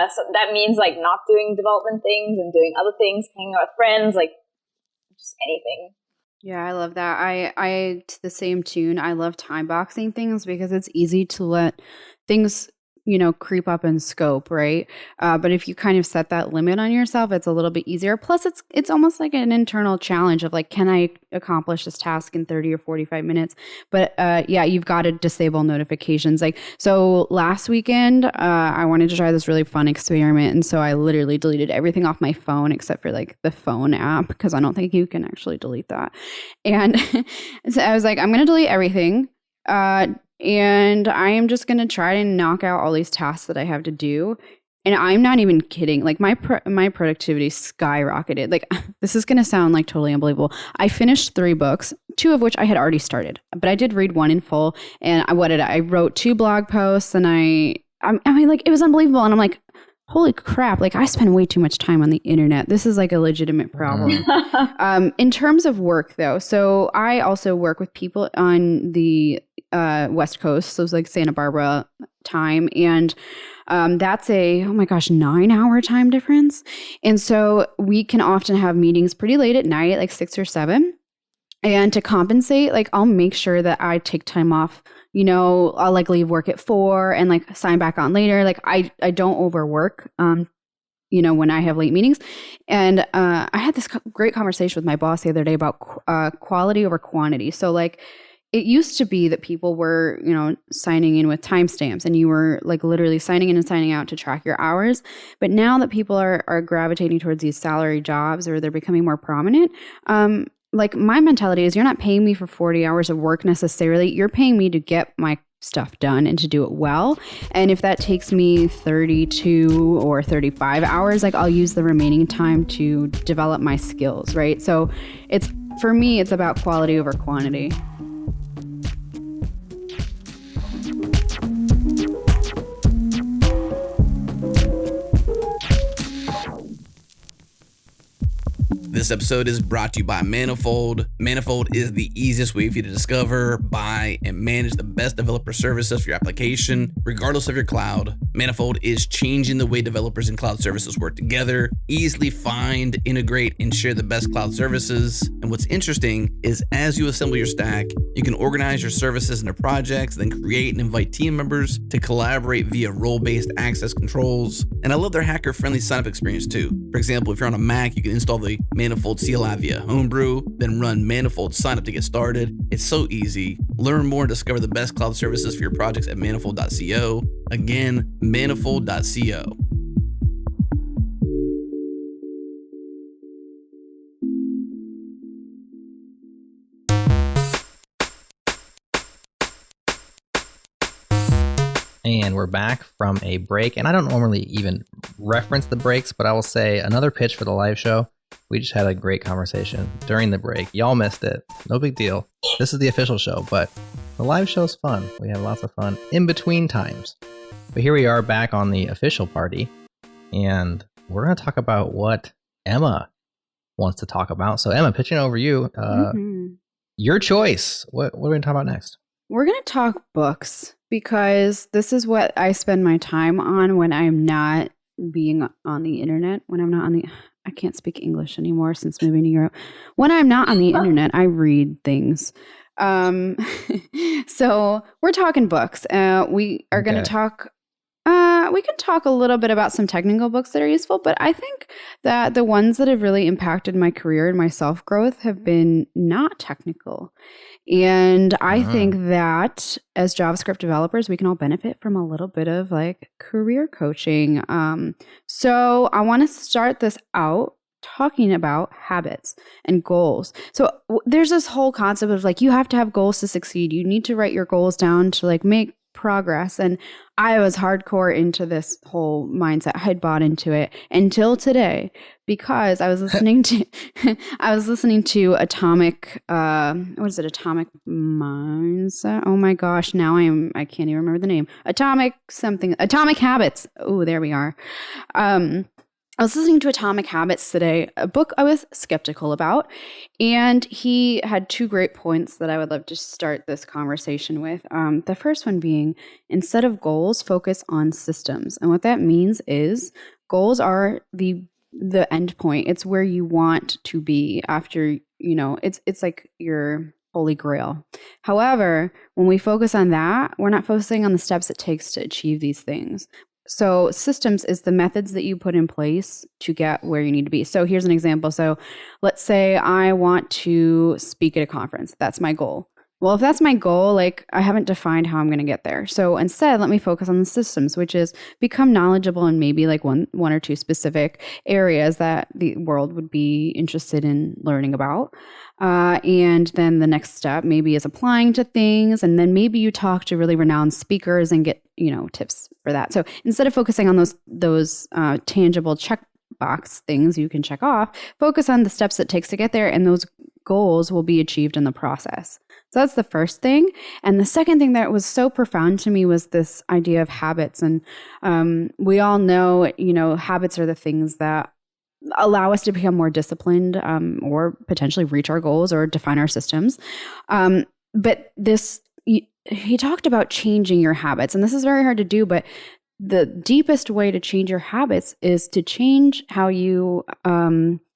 Speaker 4: so that means like not doing development things and doing other things, hanging out with friends, like just anything.
Speaker 3: Yeah, I love that. I to the same tune, I love time boxing things because it's easy to let things, creep up in scope, right? But if you kind of set that limit on yourself, it's a little bit easier. Plus, it's almost like an internal challenge of like, can I accomplish this task in 30 or 45 minutes? But you've got to disable notifications. Like, so last weekend, I wanted to try this really fun experiment. And so I literally deleted everything off my phone except for like the phone app, because I don't think you can actually delete that. And so I was like, I'm going to delete everything. And I am just going to try to knock out all these tasks that I have to do. And I'm not even kidding. Like my productivity skyrocketed. Like this is going to sound like totally unbelievable. I finished 3 books, 2 of which I had already started, but I did read 1 in full. And I wrote 2 blog posts, and I mean, like it was unbelievable. And I'm like, holy crap! Like I spend way too much time on the internet. This is like a legitimate problem. In terms of work, though, so I also work with people on the West Coast, so it's like Santa Barbara time, and that's a 9-hour time difference. And so we can often have meetings pretty late at night, like 6 or 7. And to compensate, like I'll make sure that I take time off. You know, I'll like leave work at 4 and like sign back on later. Like I don't overwork. You know, when I have late meetings. And I had this great conversation with my boss the other day about quality over quantity. So like it used to be that people were, you know, signing in with timestamps, and you were like literally signing in and signing out to track your hours. But now that people are gravitating towards these salary jobs, or they're becoming more prominent, like my mentality is, you're not paying me for 40 hours of work necessarily. You're paying me to get my stuff done and to do it well. And if that takes me 32 or 35 hours, like I'll use the remaining time to develop my skills, right? So for me, it's about quality over quantity.
Speaker 1: This episode is brought to you by Manifold. Manifold is the easiest way for you to discover, buy, and manage the best developer services for your application, regardless of your cloud. Manifold is changing the way developers and cloud services work together, easily find, integrate, and share the best cloud services. And what's interesting is as you assemble your stack, you can organize your services into projects, then create and invite team members to collaborate via role-based access controls. And I love their hacker-friendly sign-up experience too. For example, if you're on a Mac, you can install the Manifold CLI via Homebrew, then run Manifold sign-up to get started. It's so easy. Learn more and discover the best cloud services for your projects at manifold.co. Again, manifold.co.
Speaker 2: And we're back from a break. And I don't normally even reference the breaks, but I will say another pitch for the live show. We just had a great conversation during the break. Y'all missed it. No big deal. This is the official show, but the live show is fun. We have lots of fun in between times. But here we are back on the official party. And we're going to talk about what Emma wants to talk about. So Emma, pitching over you. Your choice. What are we going to talk about next?
Speaker 3: We're going to talk books, because this is what I spend my time on when I'm not being on the internet, when I'm not on the... I can't speak English anymore since moving to Europe. When I'm not on the internet, I read things. So we're talking books. We are going to talk... we can talk a little bit about some technical books that are useful, but I think that the ones that have really impacted my career and my self-growth have been not technical. And I think that as JavaScript developers, we can all benefit from a little bit of like career coaching. So I want to start this out talking about habits and goals. So there's this whole concept of like, you have to have goals to succeed. You need to write your goals down to like make progress. And I was hardcore into this whole mindset. I had bought into it until today, because I was listening to Atomic Atomic Mindset. Oh my gosh, now I can't even remember the name. Atomic Habits. Oh, there we are. I was listening to Atomic Habits today, a book I was skeptical about, and he had 2 great points that I would love to start this conversation with. The first one being, instead of goals, focus on systems. And what that means is goals are the end point. It's where you want to be after, it's like your holy grail. However, when we focus on that, we're not focusing on the steps it takes to achieve these things. So systems is the methods that you put in place to get where you need to be. So here's an example. So let's say I want to speak at a conference. That's my goal. well, if that's my goal, like I haven't defined how I'm going to get there. So instead, let me focus on the systems, which is become knowledgeable in maybe like one or two specific areas that the world would be interested in learning about. And then the next step maybe is applying to things. And then maybe you talk to really renowned speakers and get, tips for that. So instead of focusing on those tangible checkbox things you can check off, focus on the steps it takes to get there, and those goals will be achieved in the process. So that's the first thing. And the second thing that was so profound to me was this idea of habits. And we all know, habits are the things that allow us to become more disciplined or potentially reach our goals or define our systems. But he talked about changing your habits. And this is very hard to do, but the deepest way to change your habits is to change how you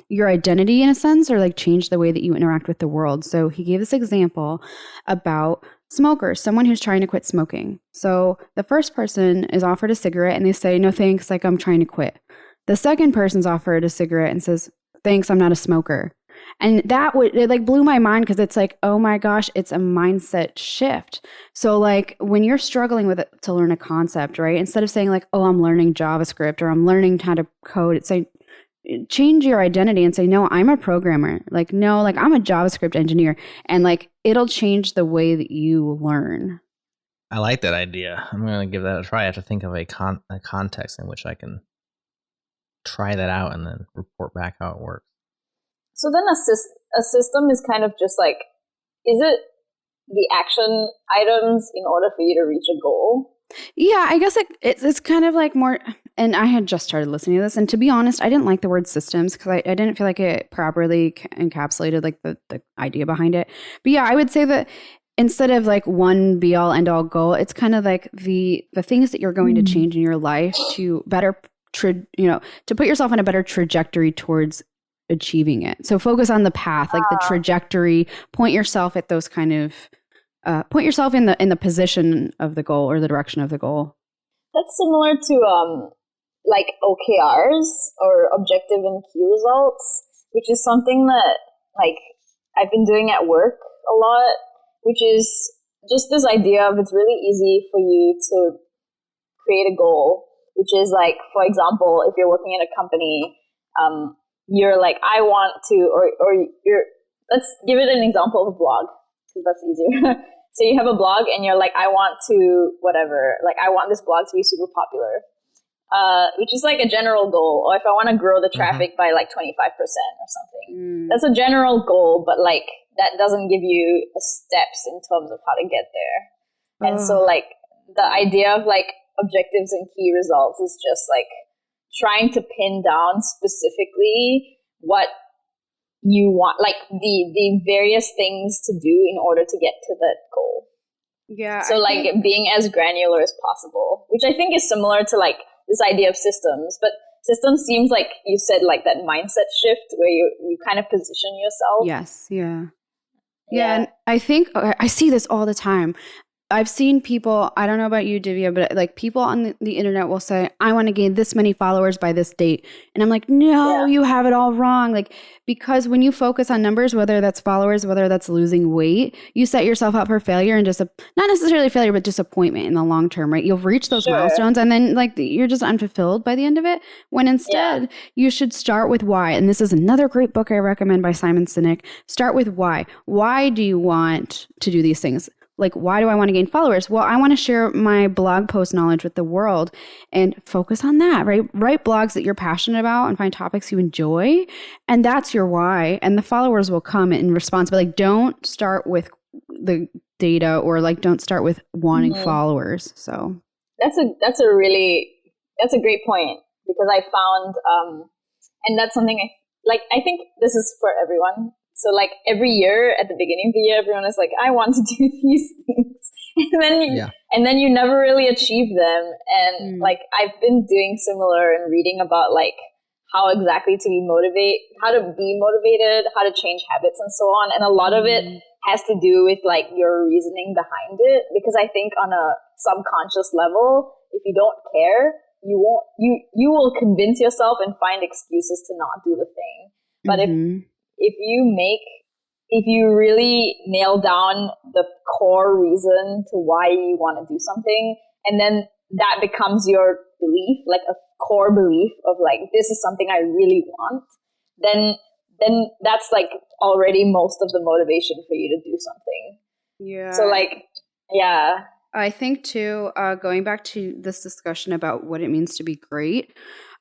Speaker 3: your identity in a sense, or like change the way that you interact with the world. So he gave this example about smokers, someone who's trying to quit smoking. So the first person is offered a cigarette and they say, no, thanks, like I'm trying to quit. The second person's offered a cigarette and says, thanks, I'm not a smoker. And it like blew my mind, because it's like, oh my gosh, it's a mindset shift. So like when you're struggling with it to learn a concept, right? Instead of saying like, oh, I'm learning JavaScript or I'm learning how to code, it's like, change your identity and say, no, I'm a programmer. Like, no, like I'm a JavaScript engineer. And like, it'll change the way that you learn.
Speaker 2: I like that idea. I'm going to give that a try. I have to think of a context in which I can try that out and then report back how it works.
Speaker 4: So then a system is kind of just like, is it the action items in order for you to reach a goal?
Speaker 3: Yeah, I guess it's kind of like more, and I had just started listening to this, and to be honest, I didn't like the word systems because I didn't feel like it properly encapsulated like the idea behind it. But yeah, I would say that instead of like one be all end all goal, it's kind of like the things that you're going to change in your life to better, to put yourself on a better trajectory towards achieving it. So focus on the path, like the trajectory, point yourself at those kind of, point yourself in the position of the goal or the direction of the goal.
Speaker 4: That's similar to like OKRs, or objective and key results, which is something that like I've been doing at work a lot, which is just this idea of it's really easy for you to create a goal, which is like, for example, if you're working in a company, you're like, I want to, or you're, let's give it an example of a blog, because that's easier. So you have a blog and you're like, I want to, whatever, like I want this blog to be super popular, which is like a general goal. Or if I want to grow the traffic by like 25% or something, that's a general goal, but like that doesn't give you steps in terms of how to get there. And so like the idea of like objectives and key results is just like trying to pin down specifically what you want, like the various things to do in order to get to that goal.
Speaker 3: Yeah.
Speaker 4: So like being as granular as possible, which I think is similar to like this idea of systems, but systems seems like you said like that mindset shift where you kind of position yourself.
Speaker 3: Yes. Yeah. Yeah. And I think I see this all the time. I've seen people, I don't know about you, Divya, but like people on the internet will say, I want to gain this many followers by this date. And I'm like, no, you have it all wrong. Like, because when you focus on numbers, whether that's followers, whether that's losing weight, you set yourself up for failure and just not necessarily failure, but disappointment in the long term, right? You'll reach those milestones and then like you're just unfulfilled by the end of it. When instead you should start with why. And this is another great book I recommend by Simon Sinek. Start with why. Why do you want to do these things? Like, why do I want to gain followers? Well, I want to share my blog post knowledge with the world and focus on that, right? Write blogs that you're passionate about and find topics you enjoy. And that's your why. And the followers will come in response. But like, don't start with the data, or like, don't start with wanting followers. So
Speaker 4: that's a great point, because I found, and that's something I think this is for everyone. So like every year at the beginning of the year, everyone is like, I want to do these things. And then you never really achieve them. And like I've been doing similar and reading about like how exactly to how to be motivated, how to change habits and so on. And a lot of it has to do with like your reasoning behind it. Because I think on a subconscious level, if you don't care, you will convince yourself and find excuses to not do the thing. But if you make if you really nail down the core reason to why you want to do something, and then that becomes your belief, like a core belief of like, this is something I really want, then that's like already most of the motivation for you to do something.
Speaker 3: Yeah.
Speaker 4: So like, yeah.
Speaker 3: I think too, going back to this discussion about what it means to be great,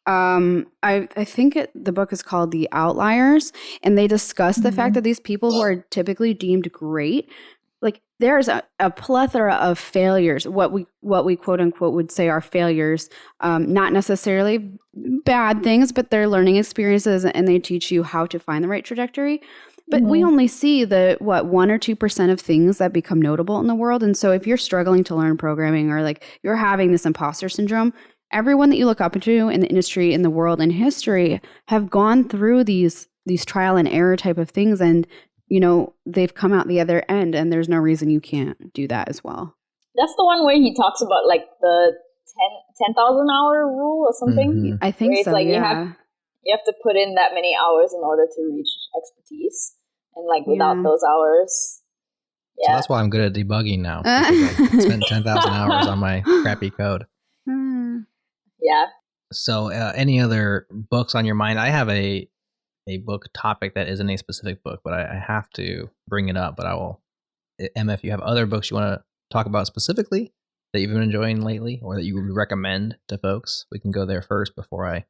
Speaker 3: I think the book is called The Outliers, and they discuss the fact that these people who are typically deemed great, like there's a plethora of failures, what we quote unquote would say are failures, not necessarily bad things, but they're learning experiences, and they teach you how to find the right trajectory. But we only see the 1 or 2% of things that become notable in the world. And so if you're struggling to learn programming, or like you're having this imposter syndrome, everyone that you look up to in the industry, in the world, in history have gone through these trial and error type of things, and they've come out the other end, and there's no reason you can't do that as well.
Speaker 4: That's the one where he talks about like the 10,000 hour rule or something.
Speaker 3: I think so.
Speaker 4: Like
Speaker 3: yeah.
Speaker 4: you have to put in that many hours in order to reach expertise, and like without those hours. Yeah.
Speaker 2: So that's why I'm good at debugging now. Because I spent 10,000 hours on my crappy code.
Speaker 4: Yeah.
Speaker 2: So any other books on your mind? I have a book topic that isn't a specific book, but I have to bring it up. But I will, Emma, if you have other books you want to talk about specifically that you've been enjoying lately, or that you would recommend to folks, we can go there first before I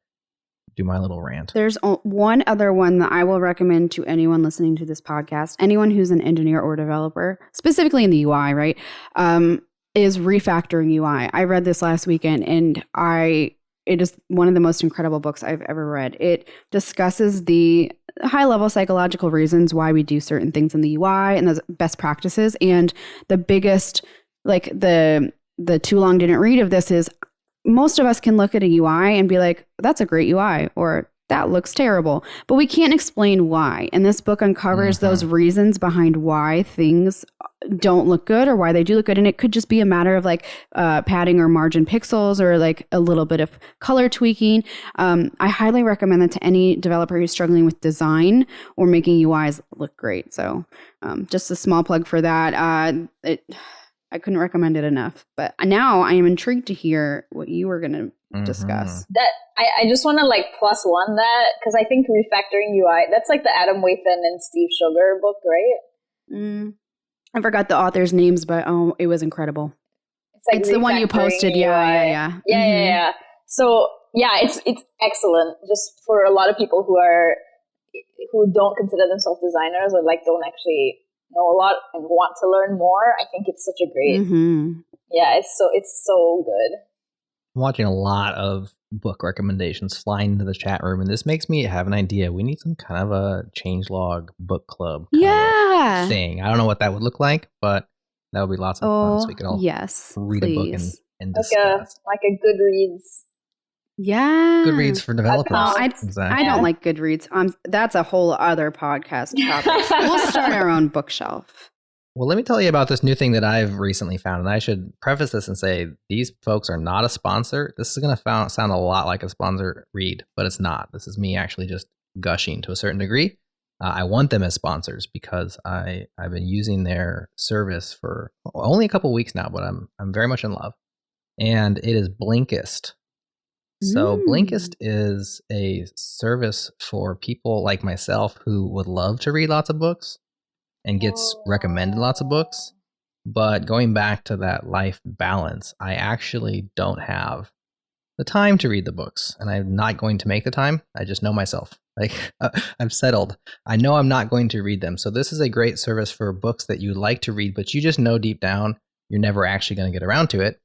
Speaker 2: do my little rant. There's
Speaker 3: one other one that I will recommend to anyone listening to this podcast, anyone who's an engineer or developer, specifically in the UI, right? Is Refactoring UI. I read this last weekend, and it is one of the most incredible books I've ever read. It discusses the high-level psychological reasons why we do certain things in the UI and the best practices. And the biggest, like the too long didn't read of this is, most of us can look at a UI and be like, that's a great UI, or that looks terrible, but we can't explain why. And this book uncovers those reasons behind why things don't look good or why they do look good. And it could just be a matter of like padding or margin pixels, or like a little bit of color tweaking. I highly recommend that to any developer who's struggling with design or making UIs look great. So just a small plug for that. I couldn't recommend it enough. But now I am intrigued to hear what you were going to discuss.
Speaker 4: That I just want to like plus one that, because I think Refactoring UI, that's like the Adam Wathan and Steve Sugar book, right?
Speaker 3: I forgot the authors' names, but it was incredible. It's the one you posted. Yeah.
Speaker 4: Yeah. So yeah, it's excellent. Just for a lot of people who don't consider themselves designers, or like don't actually know a lot and want to learn more. I think it's such a great. Yeah, it's so good.
Speaker 2: I'm watching a lot of book recommendations flying into the chat room, and this makes me have an idea. We need some kind of a changelog book club thing. I don't know what that would look like, but that would be lots of fun. So we could all read a book and discuss.
Speaker 4: Like a Goodreads.
Speaker 3: Yeah.
Speaker 2: Goodreads for developers.
Speaker 3: I don't like Goodreads. That's a whole other podcast topic. We'll start our own bookshelf.
Speaker 2: Well, let me tell you about this new thing that I've recently found. And I should preface this and say, these folks are not a sponsor. This is going to sound a lot like a sponsor read, but it's not. This is me actually just gushing to a certain degree. I want them as sponsors because I've been using their service for only a couple weeks now, but I'm very much in love. And it is Blinkist. So Blinkist is a service for people like myself who would love to read lots of books and gets recommended lots of books. But going back to that life balance, I actually don't have the time to read the books, and I'm not going to make the time. I just know myself. Like I'm settled. I know I'm not going to read them. So this is a great service for books that you like to read, but you just know deep down you're never actually going to get around to it.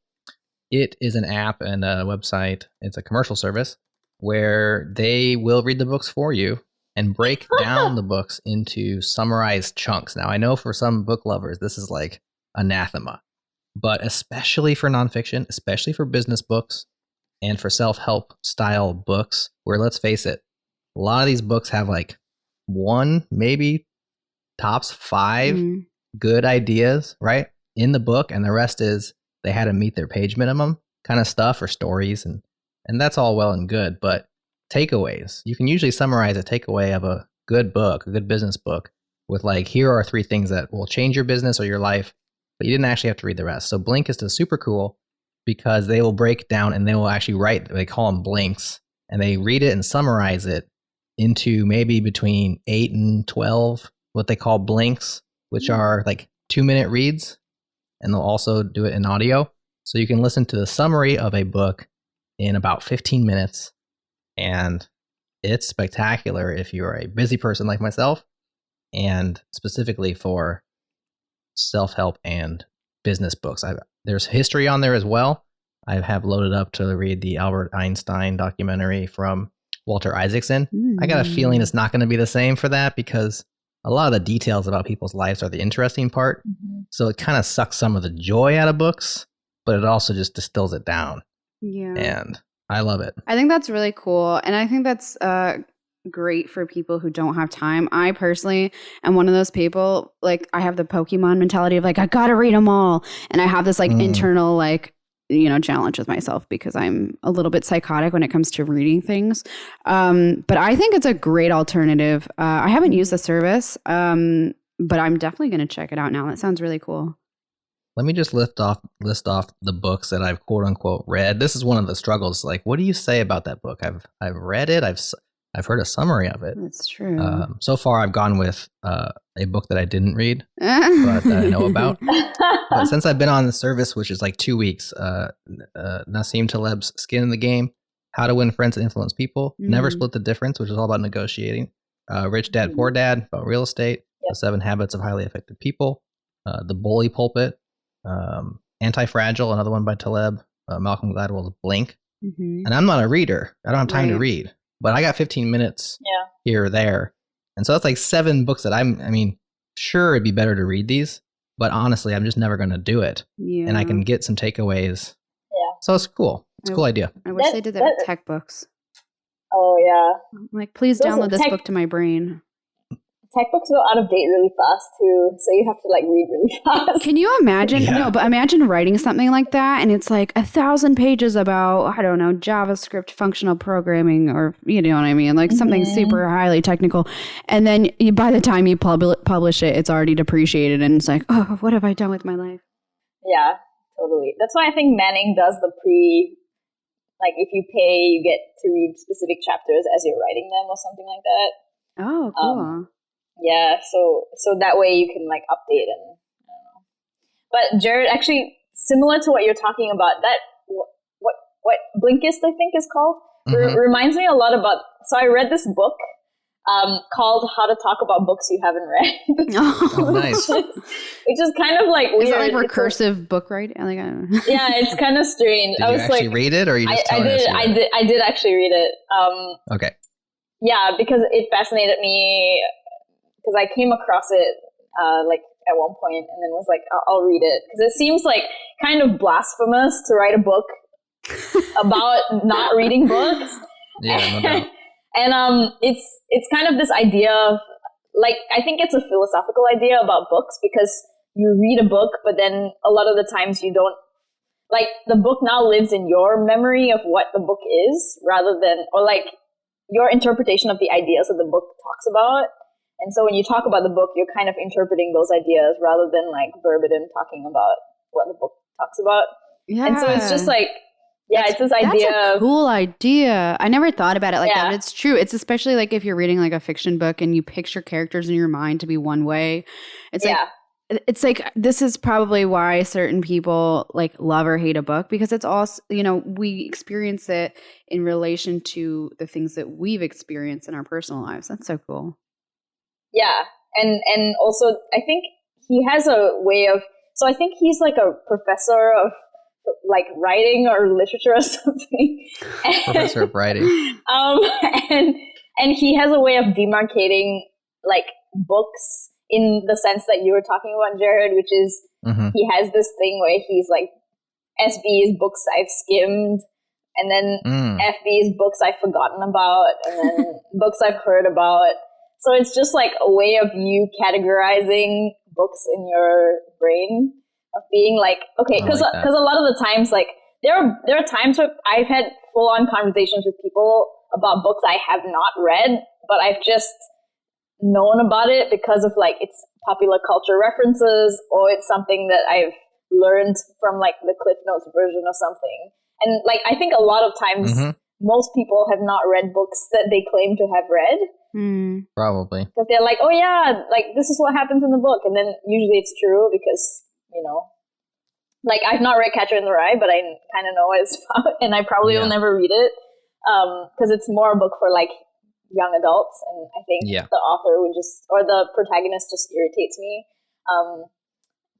Speaker 2: It is an app and a website. It's a commercial service where they will read the books for you and break down the books into summarized chunks. Now, I know for some book lovers, this is like anathema, but especially for nonfiction, especially for business books and for self-help style books, where let's face it, a lot of these books have like one, maybe tops 5 good ideas, right, in the book, and the rest is they had to meet their page minimum kind of stuff, or stories, and that's all well and good, but takeaways. You can usually summarize a takeaway of a good book, a good business book, with like, here are 3 things that will change your business or your life, but you didn't actually have to read the rest. So Blinkist is super cool because they will break down and they will actually write, they call them blinks, and they read it and summarize it into maybe between 8 and 12, what they call blinks, which are like 2-minute reads. And they'll also do it in audio. So you can listen to the summary of a book in about 15 minutes. And it's spectacular if you're a busy person like myself, and specifically for self-help and business books. There's history on there as well. I have loaded up to read the Albert Einstein documentary from Walter Isaacson. I got a feeling it's not going to be the same for that, because a lot of the details about people's lives are the interesting part. So it kind of sucks some of the joy out of books, but it also just distills it down.
Speaker 3: Yeah.
Speaker 2: And I love it.
Speaker 3: I think that's really cool. And I think that's great for people who don't have time. I personally am one of those people, like, I have the Pokemon mentality of like, I got to read them all. And I have this like internal, like, challenge with myself because I'm a little bit psychotic when it comes to reading things. But I think it's a great alternative. I haven't used the service, but I'm definitely going to check it out now. That sounds really cool.
Speaker 2: Let me just list off the books that I've quote unquote read. This is one of the struggles. Like, what do you say about that book? I've read it. I've heard a summary of it.
Speaker 3: That's true.
Speaker 2: So far, I've gone with a book that I didn't read, but that I know about. But since I've been on the service, which is like 2 weeks, Nassim Taleb's Skin in the Game, How to Win Friends and Influence People, Never Split the Difference, which is all about negotiating, Rich Dad, Poor Dad, about real estate, The 7 Habits of Highly Effective People, The Bully Pulpit, Anti-Fragile, another one by Taleb, Malcolm Gladwell's Blink. And I'm not a reader. I don't have time to read. But I got 15 minutes here or there. And so that's like 7 books that I mean, sure, it'd be better to read these, but honestly, I'm just never going to do it. Yeah. And I can get some takeaways. Yeah. So it's cool. It's a cool idea.
Speaker 3: I wish they did that with tech books.
Speaker 4: Oh, yeah.
Speaker 3: I'm like, please download this book to my brain.
Speaker 4: Tech books go out of date really fast too, so you have to like read really fast.
Speaker 3: Can you imagine? Yeah. No, but imagine writing something like that, and it's like 1,000 pages about, I don't know, JavaScript functional programming, or you know what I mean, like something super highly technical, and then by the time you publish it, it's already depreciated, and it's like, oh, what have I done with my life?
Speaker 4: Yeah, totally. That's why I think Manning does the like if you pay, you get to read specific chapters as you're writing them, or something like that.
Speaker 3: Oh, cool.
Speaker 4: Yeah, so that way you can like update and I don't know. But Jerod, actually, similar to what you're talking about, that what Blinkist I think is called reminds me a lot about. So I read this book called How to Talk About Books You Haven't Read.
Speaker 2: Oh, nice.
Speaker 4: Which is kind of like weird.
Speaker 3: Is that like recursive book writing? Like, I don't know.
Speaker 4: Yeah, it's kind of strange.
Speaker 2: Did you actually read it, or are you just telling us?
Speaker 4: I did actually read it.
Speaker 2: Okay.
Speaker 4: Yeah, because it fascinated me. Because I came across it like at one point and then was like, I'll read it. Because it seems like kind of blasphemous to write a book about not reading books.
Speaker 2: Yeah, no doubt.
Speaker 4: And it's kind of this idea of, like, I think it's a philosophical idea about books, because you read a book, but then a lot of the times you don't, like, the book now lives in your memory of what the book is, rather than, or like your interpretation of the ideas that the book talks about. And so when you talk about the book, you're kind of interpreting those ideas rather than like verbatim talking about what the book talks about. Yeah. And so it's just like, it's this idea.
Speaker 3: That's a cool idea. I never thought about it like that, but it's true. It's especially like if you're reading like a fiction book and you picture characters in your mind to be one way. It's like this is probably why certain people like love or hate a book, because it's also, we experience it in relation to the things that we've experienced in our personal lives. That's so cool.
Speaker 4: Yeah. And also I think he has a way of, so I think he's like a professor of like writing or literature or something.
Speaker 2: Professor of writing.
Speaker 4: And he has a way of demarcating like books in the sense that you were talking about, Jerod, which is he has this thing where he's like, SB is books I've skimmed, and then FB is books I've forgotten about, and then books I've heard about. So it's just like a way of you categorizing books in your brain, of being like, okay, because a lot of the times, like there are times where I've had full on conversations with people about books I have not read, but I've just known about it because of like its popular culture references, or it's something that I've learned from like the Cliff Notes version or something. And like I think a lot of times most people have not read books that they claim to have read.
Speaker 2: Probably.
Speaker 4: Because they're like, oh yeah, like this is what happens in the book. And then usually it's true because, you know, like I've not read Catcher in the Rye, but I kind of know what it's about, and I probably will never read it because it's more a book for like young adults. And I think the author would just, or the protagonist just irritates me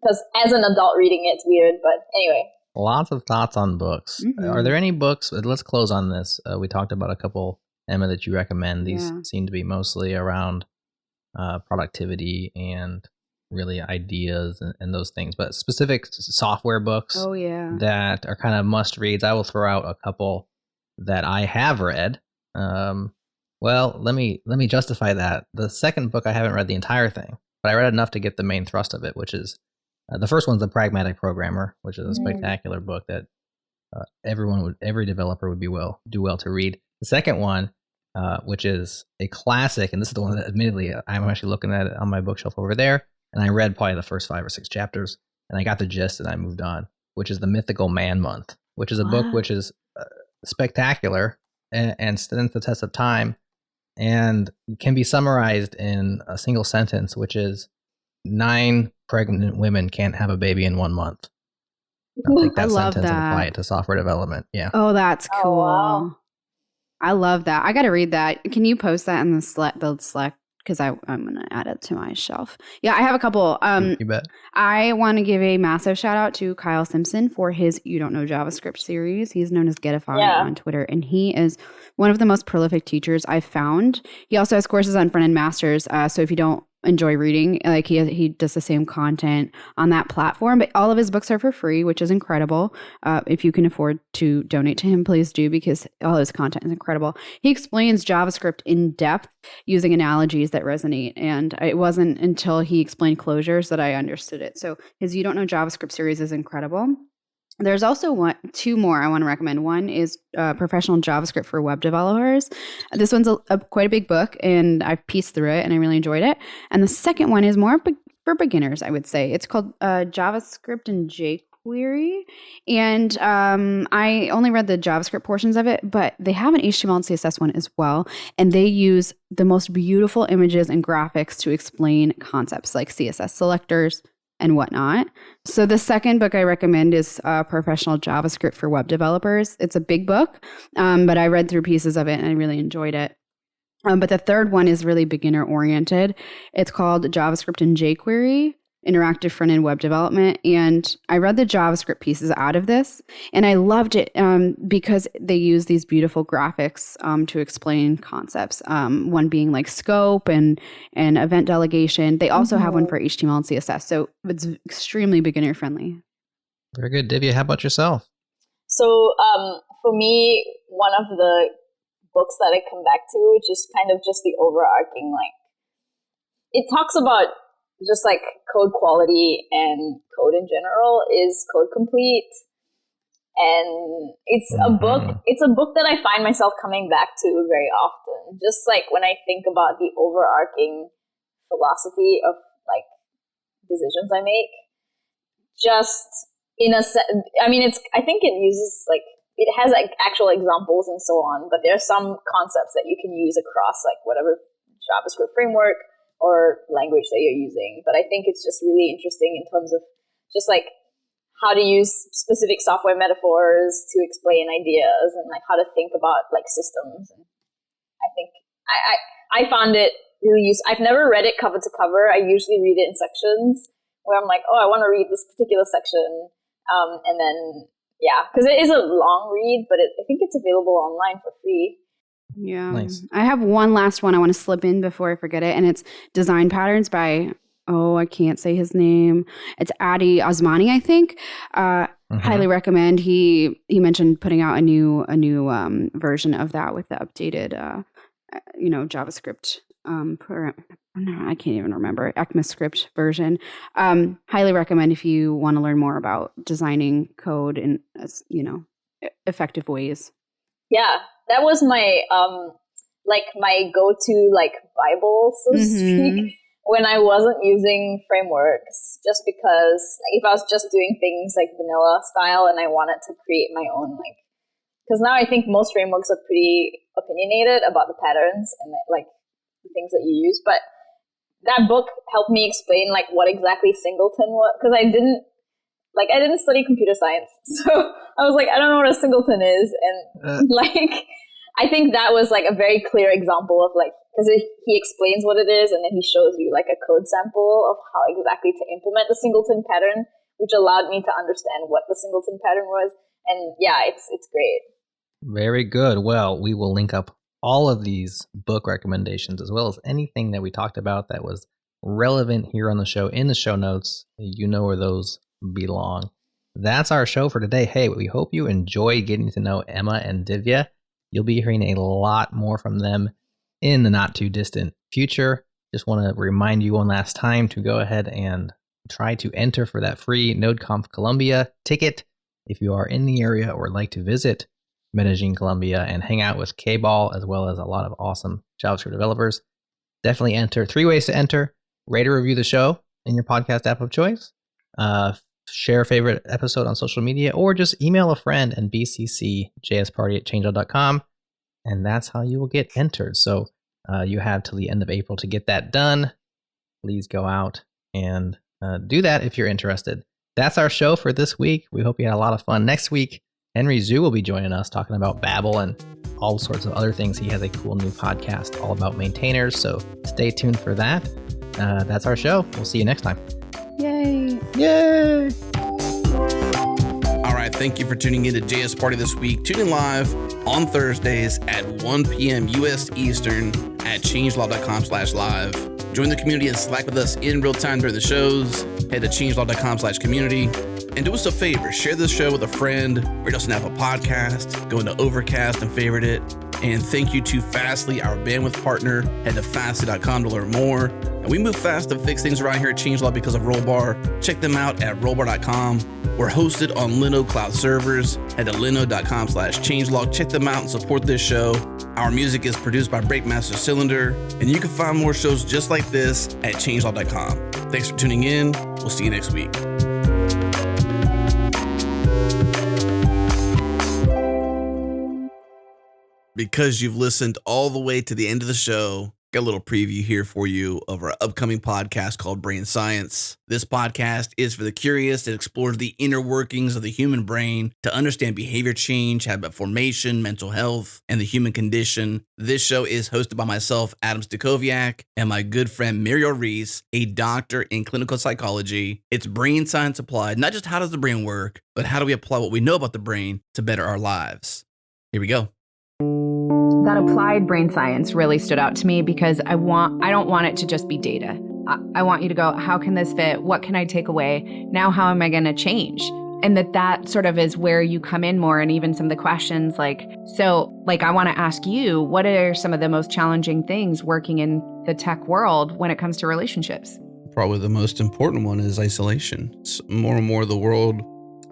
Speaker 4: because as an adult reading it, it's weird. But anyway.
Speaker 2: Lots of thoughts on books. Are there any books, let's close on this. We talked about a couple, Emma, that you recommend. These seem to be mostly around productivity and really ideas and those things, but specific software books that are kind of must reads. I will throw out a couple that I have read. Well, let me justify that. The second book, I haven't read the entire thing, but I read enough to get the main thrust of it, which is the first one's The Pragmatic Programmer, which is a spectacular book that every developer would do well to read. The second one, which is a classic, and this is the one that admittedly I'm actually looking at it on my bookshelf over there, and I read probably the first 5 or 6 chapters, and I got the gist and I moved on, which is The Mythical Man Month, which is a book which is spectacular and stands the test of time and can be summarized in a single sentence, which is 9 pregnant women can't have a baby in 1 month. I'll take that sentence and apply it to software development. Yeah.
Speaker 3: Oh, that's cool.
Speaker 4: Oh, wow.
Speaker 3: I love that. I got to read that. Can you post that in the Slack? Because I'm going to add it to my shelf. Yeah, I have a couple.
Speaker 2: You bet.
Speaker 3: I want to give a massive shout out to Kyle Simpson for his You Don't Know JavaScript series. He's known as Getify on Twitter, and he is one of the most prolific teachers I've found. He also has courses on front-end masters, so if you don't enjoy reading, like he does the same content on that platform, but all of his books are for free, which is incredible. If you can afford to donate to him, please do, because all his content is incredible. He explains JavaScript in depth using analogies that resonate, and it wasn't until he explained closures that I understood it. So his You Don't Know JavaScript series is incredible. There's also 2 more I want to recommend. One is Professional JavaScript for Web Developers. This one's quite a big book, and I've pieced through it, and I really enjoyed it. And the second one is more for beginners, I would say. It's called JavaScript and jQuery. And I only read the JavaScript portions of it, but they have an HTML and CSS one as well. And they use the most beautiful images and graphics to explain concepts like CSS selectors and whatnot. So the second book I recommend is Professional JavaScript for Web Developers. It's a big book, but I read through pieces of it and I really enjoyed it. But the third one is really beginner oriented. It's called JavaScript and jQuery, Interactive Front-End Web Development. And I read the JavaScript pieces out of this, and I loved it because they use these beautiful graphics to explain concepts. One being like scope and event delegation. They also have one for HTML and CSS. So it's extremely beginner friendly.
Speaker 2: Very good. Divya, how about yourself?
Speaker 4: So for me, one of the books that I come back to, which is kind of just the overarching, like, it talks about just like code quality and code in general, is Code Complete. And it's a book that I find myself coming back to very often. Just like when I think about the overarching philosophy of like decisions I make, just in a I mean, I think it uses like, it has like actual examples and so on, but there are some concepts that you can use across like whatever JavaScript framework or language that you're using. But I think it's just really interesting in terms of just like how to use specific software metaphors to explain ideas and like how to think about like systems. And I think I found it really useful. I've never read it cover to cover. I usually read it in sections where I'm like, oh, I want to read this particular section. And then, yeah, because it is a long read, but I think it's available online for free.
Speaker 3: Yeah.
Speaker 2: Nice.
Speaker 3: I have one last one I want to slip in before I forget it, and it's Design Patterns by, I can't say his name. It's Adi Osmani, I think. Highly recommend. He mentioned putting out a new version of that with the updated, JavaScript. I can't even remember, ECMAScript version. Highly recommend if you want to learn more about designing code in effective ways.
Speaker 4: Yeah, that was my like my go-to like Bible, so to speak, when I wasn't using frameworks, just because like, if I was just doing things like vanilla style and I wanted to create my own, like, because now I think most frameworks are pretty opinionated about the patterns and like the things that you use. But that book helped me explain like what exactly singleton was, because I didn't study computer science. So I was like, I don't know what a singleton is. And like, I think that was like a very clear example of like, because he explains what it is and then he shows you like a code sample of how exactly to implement the singleton pattern, which allowed me to understand what the singleton pattern was. And yeah, it's great.
Speaker 2: Very good. Well, we will link up all of these book recommendations as well as anything that we talked about that was relevant here on the show in the show notes. You know where those belong. That's our show for today. Hey, we hope you enjoy getting to know Emma and Divya. You'll be hearing a lot more from them in the not too distant future. Just want to remind you one last time to go ahead and try to enter for that free NodeConf Colombia ticket if you are in the area or would like to visit Medellin, Colombia, and hang out with K-Ball as well as a lot of awesome JavaScript developers. Definitely enter. 3 ways to enter: rate or review the show in your podcast app of choice, share a favorite episode on social media, or just email a friend and BCC jsparty@changelog.com, and that's how you will get entered. So you have till the end of April to get that done. Please go out and do that if you're interested. That's our show for this week. We hope you had a lot of fun. Next week, Henry Zhu will be joining us talking about Babel and all sorts of other things. He has a cool new podcast all about maintainers, so stay tuned for that. That's our show. We'll see you next time.
Speaker 3: Yay.
Speaker 2: Yay!
Speaker 1: All right, thank you for tuning in to JS Party this week. Tune in live on Thursdays at 1 p.m. U.S. Eastern at changelog.com/live. Join the community and Slack with us in real time during the shows. Head to changelog.com/community. And do us a favor, share this show with a friend, rate us on Apple Podcast, go into Overcast and favorite it. And thank you to Fastly, our bandwidth partner. Head to fastly.com to learn more. And we move fast to fix things around here at Changelog because of Rollbar. Check them out at rollbar.com. We're hosted on Linode Cloud servers. Head to linode.com/changelog. Check them out and support this show. Our music is produced by Breakmaster Cylinder. And you can find more shows just like this at changelog.com. Thanks for tuning in. We'll see you next week. Because you've listened all the way to the end of the show, got a little preview here for you of our upcoming podcast called Brain Science. This podcast is for the curious. It explores the inner workings of the human brain to understand behavior change, habit formation, mental health, and the human condition. This show is hosted by myself, Adam Stakoviak, and my good friend Muriel Reese, a doctor in clinical psychology. It's brain science applied, not just how does the brain work, but how do we apply what we know about the brain to better our lives. Here we go.
Speaker 3: That applied brain science really stood out to me because I don't want it to just be data. I want you to go, how can this fit? What can I take away? Now, how am I going to change? And that sort of is where you come in more, and even some of the questions I want to ask you, what are some of the most challenging things working in the tech world when it comes to relationships?
Speaker 1: Probably the most important one is isolation. More and more of the world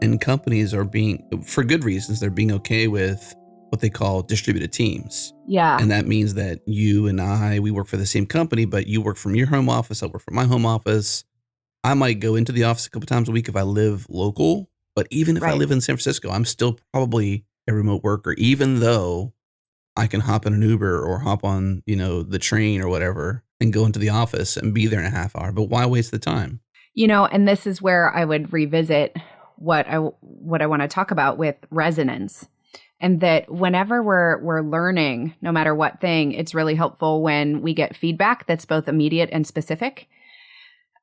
Speaker 1: and companies are being, for good reasons, they're being okay with what they call distributed teams.
Speaker 3: Yeah.
Speaker 1: And that means that you and I, we work for the same company, but you work from your home office, I work from my home office. I might go into the office a couple times a week if I live local, but even if I live in San Francisco, I'm still probably a remote worker, even though I can hop in an Uber or hop on, the train or whatever and go into the office and be there in a half hour. But why waste the time?
Speaker 3: And this is where I would revisit what I want to talk about with resonance. And that whenever we're learning, no matter what thing, it's really helpful when we get feedback that's both immediate and specific.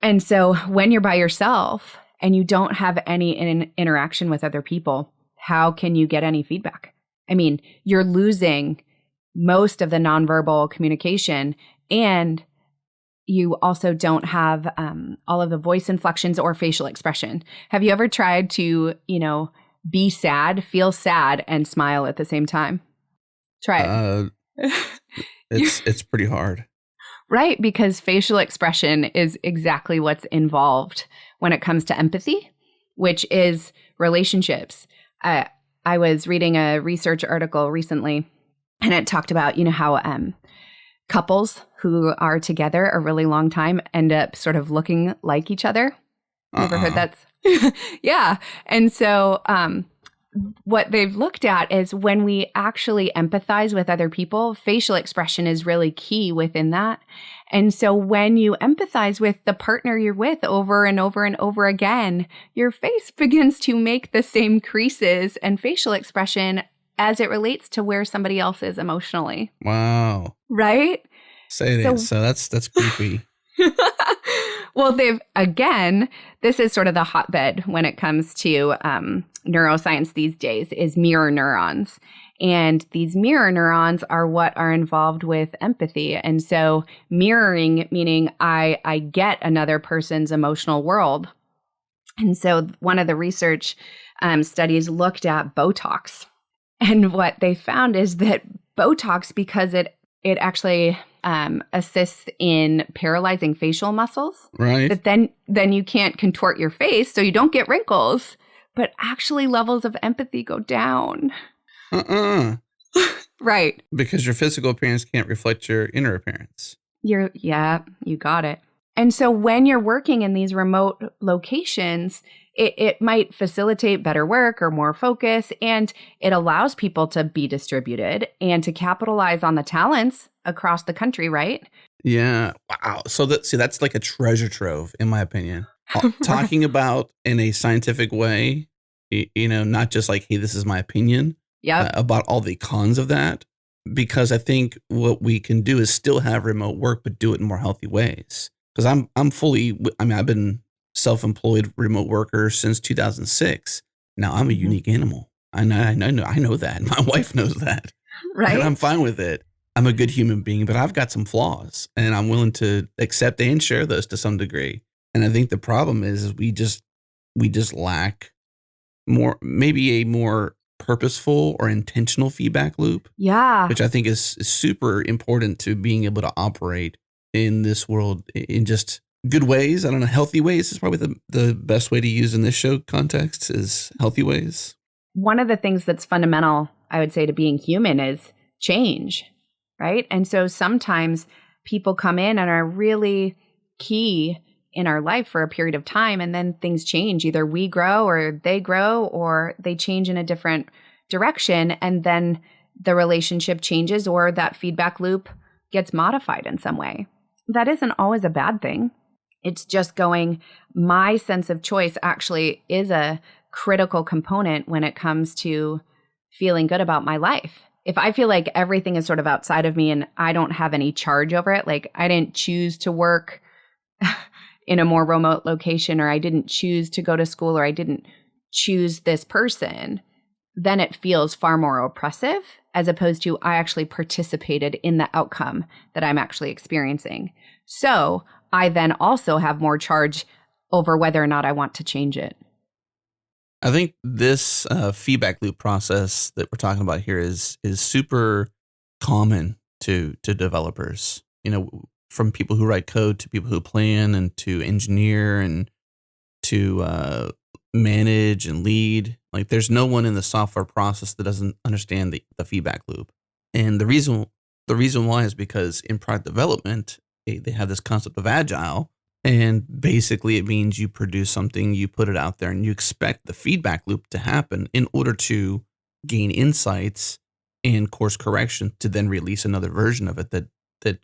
Speaker 3: And so when you're by yourself and you don't have any interaction with other people, how can you get any feedback? I mean, you're losing most of the nonverbal communication, and you also don't have all of the voice inflections or facial expression. Have you ever tried to, be sad, feel sad, and smile at the same time? Try it.
Speaker 1: It's pretty hard.
Speaker 3: Right, because facial expression is exactly what's involved when it comes to empathy, which is relationships. I was reading a research article recently,
Speaker 5: And it talked about, how couples who are together a really long time end up sort of looking like each other. You ever heard that? Yeah. And so what they've looked at is when we actually empathize with other people, facial expression is really key within that. And so when you empathize with the partner you're with over and over and over again, your face begins to make the same creases and facial expression as it relates to where somebody else is emotionally.
Speaker 1: Wow.
Speaker 5: Right?
Speaker 1: Say it is. So that's creepy.
Speaker 5: Well, this is sort of the hotbed when it comes to neuroscience these days, is mirror neurons. And these mirror neurons are what are involved with empathy. And so mirroring, meaning I get another person's emotional world. And so one of the research studies looked at Botox. And what they found is that Botox, because it actually assists in paralyzing facial muscles.
Speaker 1: Right.
Speaker 5: But then you can't contort your face, so you don't get wrinkles. But actually, levels of empathy go down. Right.
Speaker 1: Because your physical appearance can't reflect your inner appearance.
Speaker 5: You got it. And so when you're working in these remote locations, it might facilitate better work or more focus, and it allows people to be distributed and to capitalize on the talents across the country, right?
Speaker 1: Yeah. Wow. So that's like a treasure trove, in my opinion. Talking about in a scientific way, not just like, hey, this is my opinion.
Speaker 5: Yeah.
Speaker 1: About all the cons of that, because I think what we can do is still have remote work, but do it in more healthy ways. Because I've been self-employed remote worker since 2006. Now I'm a unique animal. I know that. My wife knows that.
Speaker 5: Right.
Speaker 1: And I'm fine with it. I'm a good human being, but I've got some flaws, and I'm willing to accept and share those to some degree. And I think the problem is we just lack maybe a more purposeful or intentional feedback loop.
Speaker 5: Yeah.
Speaker 1: Which I think is super important to being able to operate in this world in just good ways. I don't know, healthy ways is probably the best way to use in this show context, is healthy ways.
Speaker 5: One of the things that's fundamental, I would say, to being human is change, right? And so sometimes people come in and are really key in our life for a period of time, and then things change. Either we grow or they change in a different direction, and then the relationship changes or that feedback loop gets modified in some way. That isn't always a bad thing. It's just my sense of choice actually is a critical component when it comes to feeling good about my life. If I feel like everything is sort of outside of me and I don't have any charge over it, like I didn't choose to work in a more remote location, or I didn't choose to go to school, or I didn't choose this person, then it feels far more oppressive, as opposed to I actually participated in the outcome that I'm actually experiencing. So I then also have more charge over whether or not I want to change it.
Speaker 1: I think this feedback loop process that we're talking about here is super common to developers. From people who write code to people who plan and to engineer and to manage and lead. Like, there's no one in the software process that doesn't understand the feedback loop. And the reason why is because in product development, they have this concept of agile. And basically it means you produce something, you put it out there, and you expect the feedback loop to happen in order to gain insights and course correction to then release another version of it that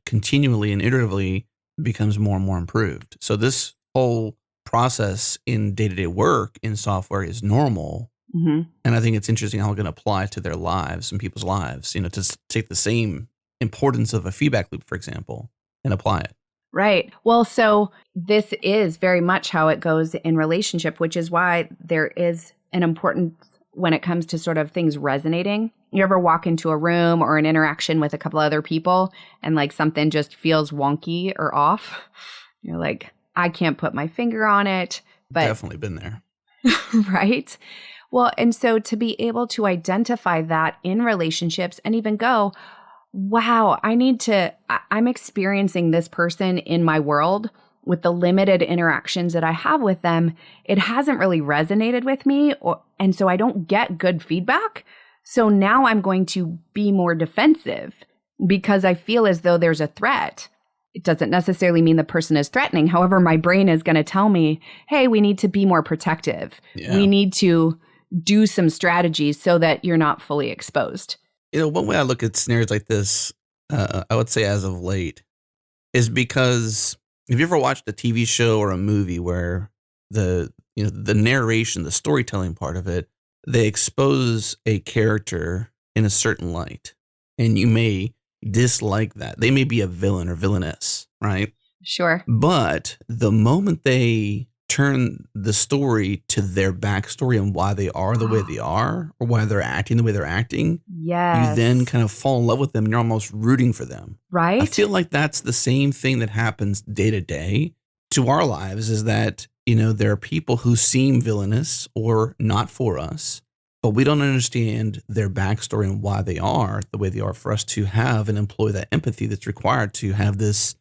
Speaker 1: continually and iteratively becomes more and more improved. So this whole process in day-to-day work in software is normal.
Speaker 5: Mm-hmm.
Speaker 1: And I think it's interesting how it can apply to their lives and people's lives, to take the same importance of a feedback loop, for example, and apply it.
Speaker 5: Right. Well, so this is very much how it goes in relationship, which is why there is an importance when it comes to sort of things resonating. You ever walk into a room or an interaction with a couple other people and like something just feels wonky or off? You're like, I can't put my finger on it. But
Speaker 1: definitely been there.
Speaker 5: Right. Well, and so to be able to identify that in relationships and even go, wow, I'm experiencing this person in my world with the limited interactions that I have with them. It hasn't really resonated with me, and so I don't get good feedback. So now I'm going to be more defensive because I feel as though there's a threat. It doesn't necessarily mean the person is threatening. However, my brain is going to tell me, hey, we need to be more protective. Yeah. We need to do some strategies so that you're not fully exposed.
Speaker 1: One way I look at scenarios like this, I would say as of late, is because have you ever watched a TV show or a movie where the narration, the storytelling part of it, they expose a character in a certain light, and you may dislike that. They may be a villain or villainess, right?
Speaker 5: Sure.
Speaker 1: But the moment they turn the story to their backstory and why they are the way they are, or why they're acting the way they're acting,
Speaker 5: yes,
Speaker 1: you then kind of fall in love with them and you're almost rooting for them.
Speaker 5: Right.
Speaker 1: I feel like that's the same thing that happens day to day to our lives, is that, there are people who seem villainous or not for us, but we don't understand their backstory and why they are the way they are for us to have and employ that empathy that's required to have this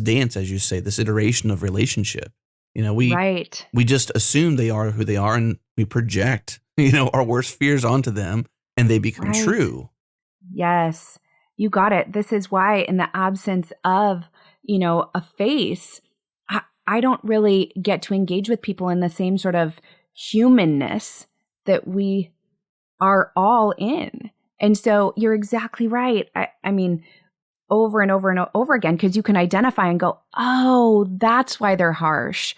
Speaker 1: dance, as you say, this iteration of relationship. We just assume they are who they are, and we project, our worst fears onto them, and they become true.
Speaker 5: Yes, you got it. This is why in the absence of, a face, I don't really get to engage with people in the same sort of humanness that we are all in. And so you're exactly right. I mean, over and over and over again, because you can identify and go, oh, that's why they're harsh.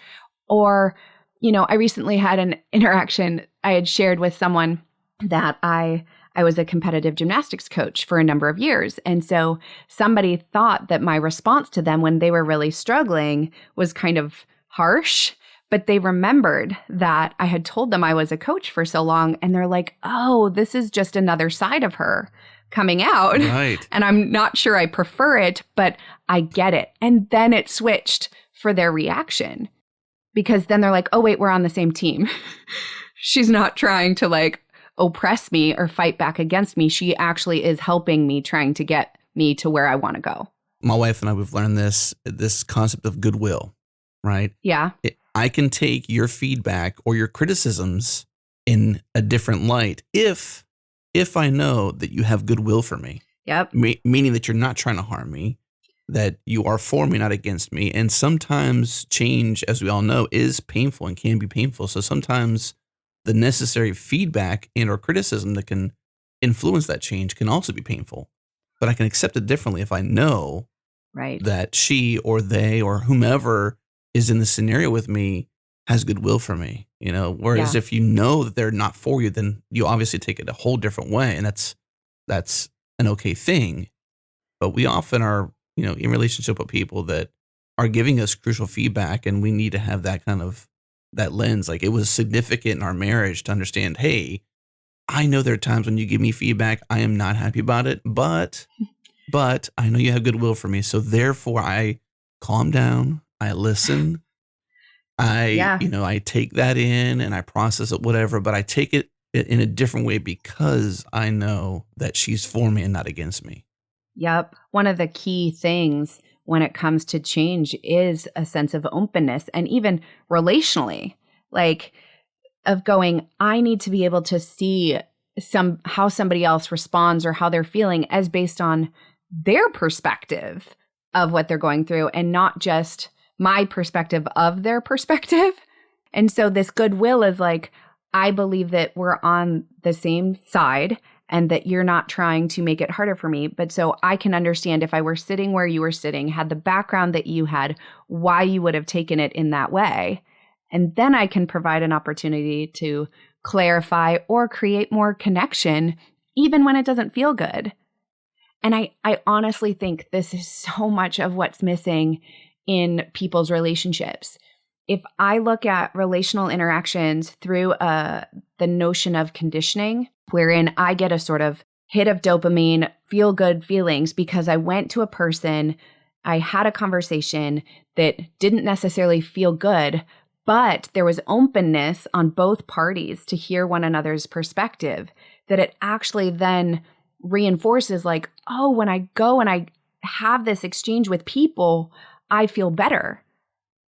Speaker 5: Or, I recently had an interaction. I had shared with someone that I was a competitive gymnastics coach for a number of years. And so somebody thought that my response to them when they were really struggling was kind of harsh. But they remembered that I had told them I was a coach for so long, and they're like, oh, this is just another side of her coming out.
Speaker 1: Right.
Speaker 5: And I'm not sure I prefer it, but I get it. And then it switched for their reaction, because then they're like, oh, wait, we're on the same team. She's not trying to oppress me or fight back against me. She actually is helping me, trying to get me to where I want to go.
Speaker 1: My wife and I, we've learned this concept of goodwill, right?
Speaker 5: Yeah.
Speaker 1: I can take your feedback or your criticisms in a different light if I know that you have goodwill for me.
Speaker 5: Yep.
Speaker 1: Meaning that you're not trying to harm me, that you are for me, not against me. And sometimes change, as we all know, is painful and can be painful. So sometimes the necessary feedback and or criticism that can influence that change can also be painful. But I can accept it differently if I know that she or they or whomever is in the scenario with me has goodwill for me, whereas if you know that they're not for you, then you obviously take it a whole different way. And that's an okay thing. But we often are, in relationship with people that are giving us crucial feedback, and we need to have that kind of that lens. Like, it was significant in our marriage to understand, hey, I know there are times when you give me feedback, I am not happy about it, but I know you have goodwill for me. So therefore I calm down, I listen, I take that in and I process it, whatever, but I take it in a different way because I know that she's for me and not against me.
Speaker 5: Yep. One of the key things when it comes to change is a sense of openness, and even relationally, of going, I need to be able to see how somebody else responds or how they're feeling as based on their perspective of what they're going through, and not just my perspective of their perspective. And so this goodwill is I believe that we're on the same side and that you're not trying to make it harder for me. But so I can understand if I were sitting where you were sitting, had the background that you had, why you would have taken it in that way. And then I can provide an opportunity to clarify or create more connection, even when it doesn't feel good. And I honestly think this is so much of what's missing in people's relationships. If I look at relational interactions through the notion of conditioning, wherein I get a sort of hit of dopamine, feel good feelings because I went to a person, I had a conversation that didn't necessarily feel good, but there was openness on both parties to hear one another's perspective, that it actually then reinforces oh, when I go and I have this exchange with people, I feel better.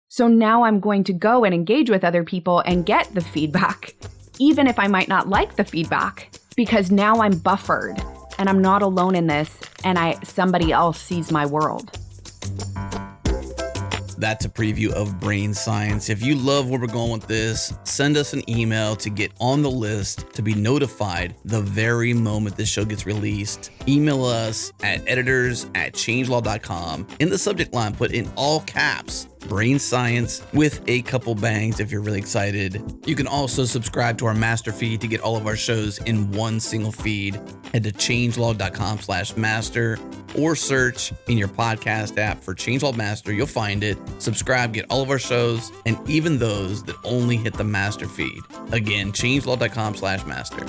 Speaker 5: So now I'm going to go and engage with other people and get the feedback, even if I might not like the feedback, because now I'm buffered and I'm not alone in this, and somebody else sees my world.
Speaker 1: That's a preview of Brain Science. If you love where we're going with this, send us an email to get on the list to be notified the very moment this show gets released. Email us at editors@changelog.com. In the subject line, put in all caps, Brain Science with a couple bangs if you're really excited. You can also subscribe to our master feed to get all of our shows in one single feed. Head to changelog.com/master or search in your podcast app for Changelog Master. You'll find it. Subscribe, get all of our shows, and even those that only hit the master feed. Again, changelog.com/master.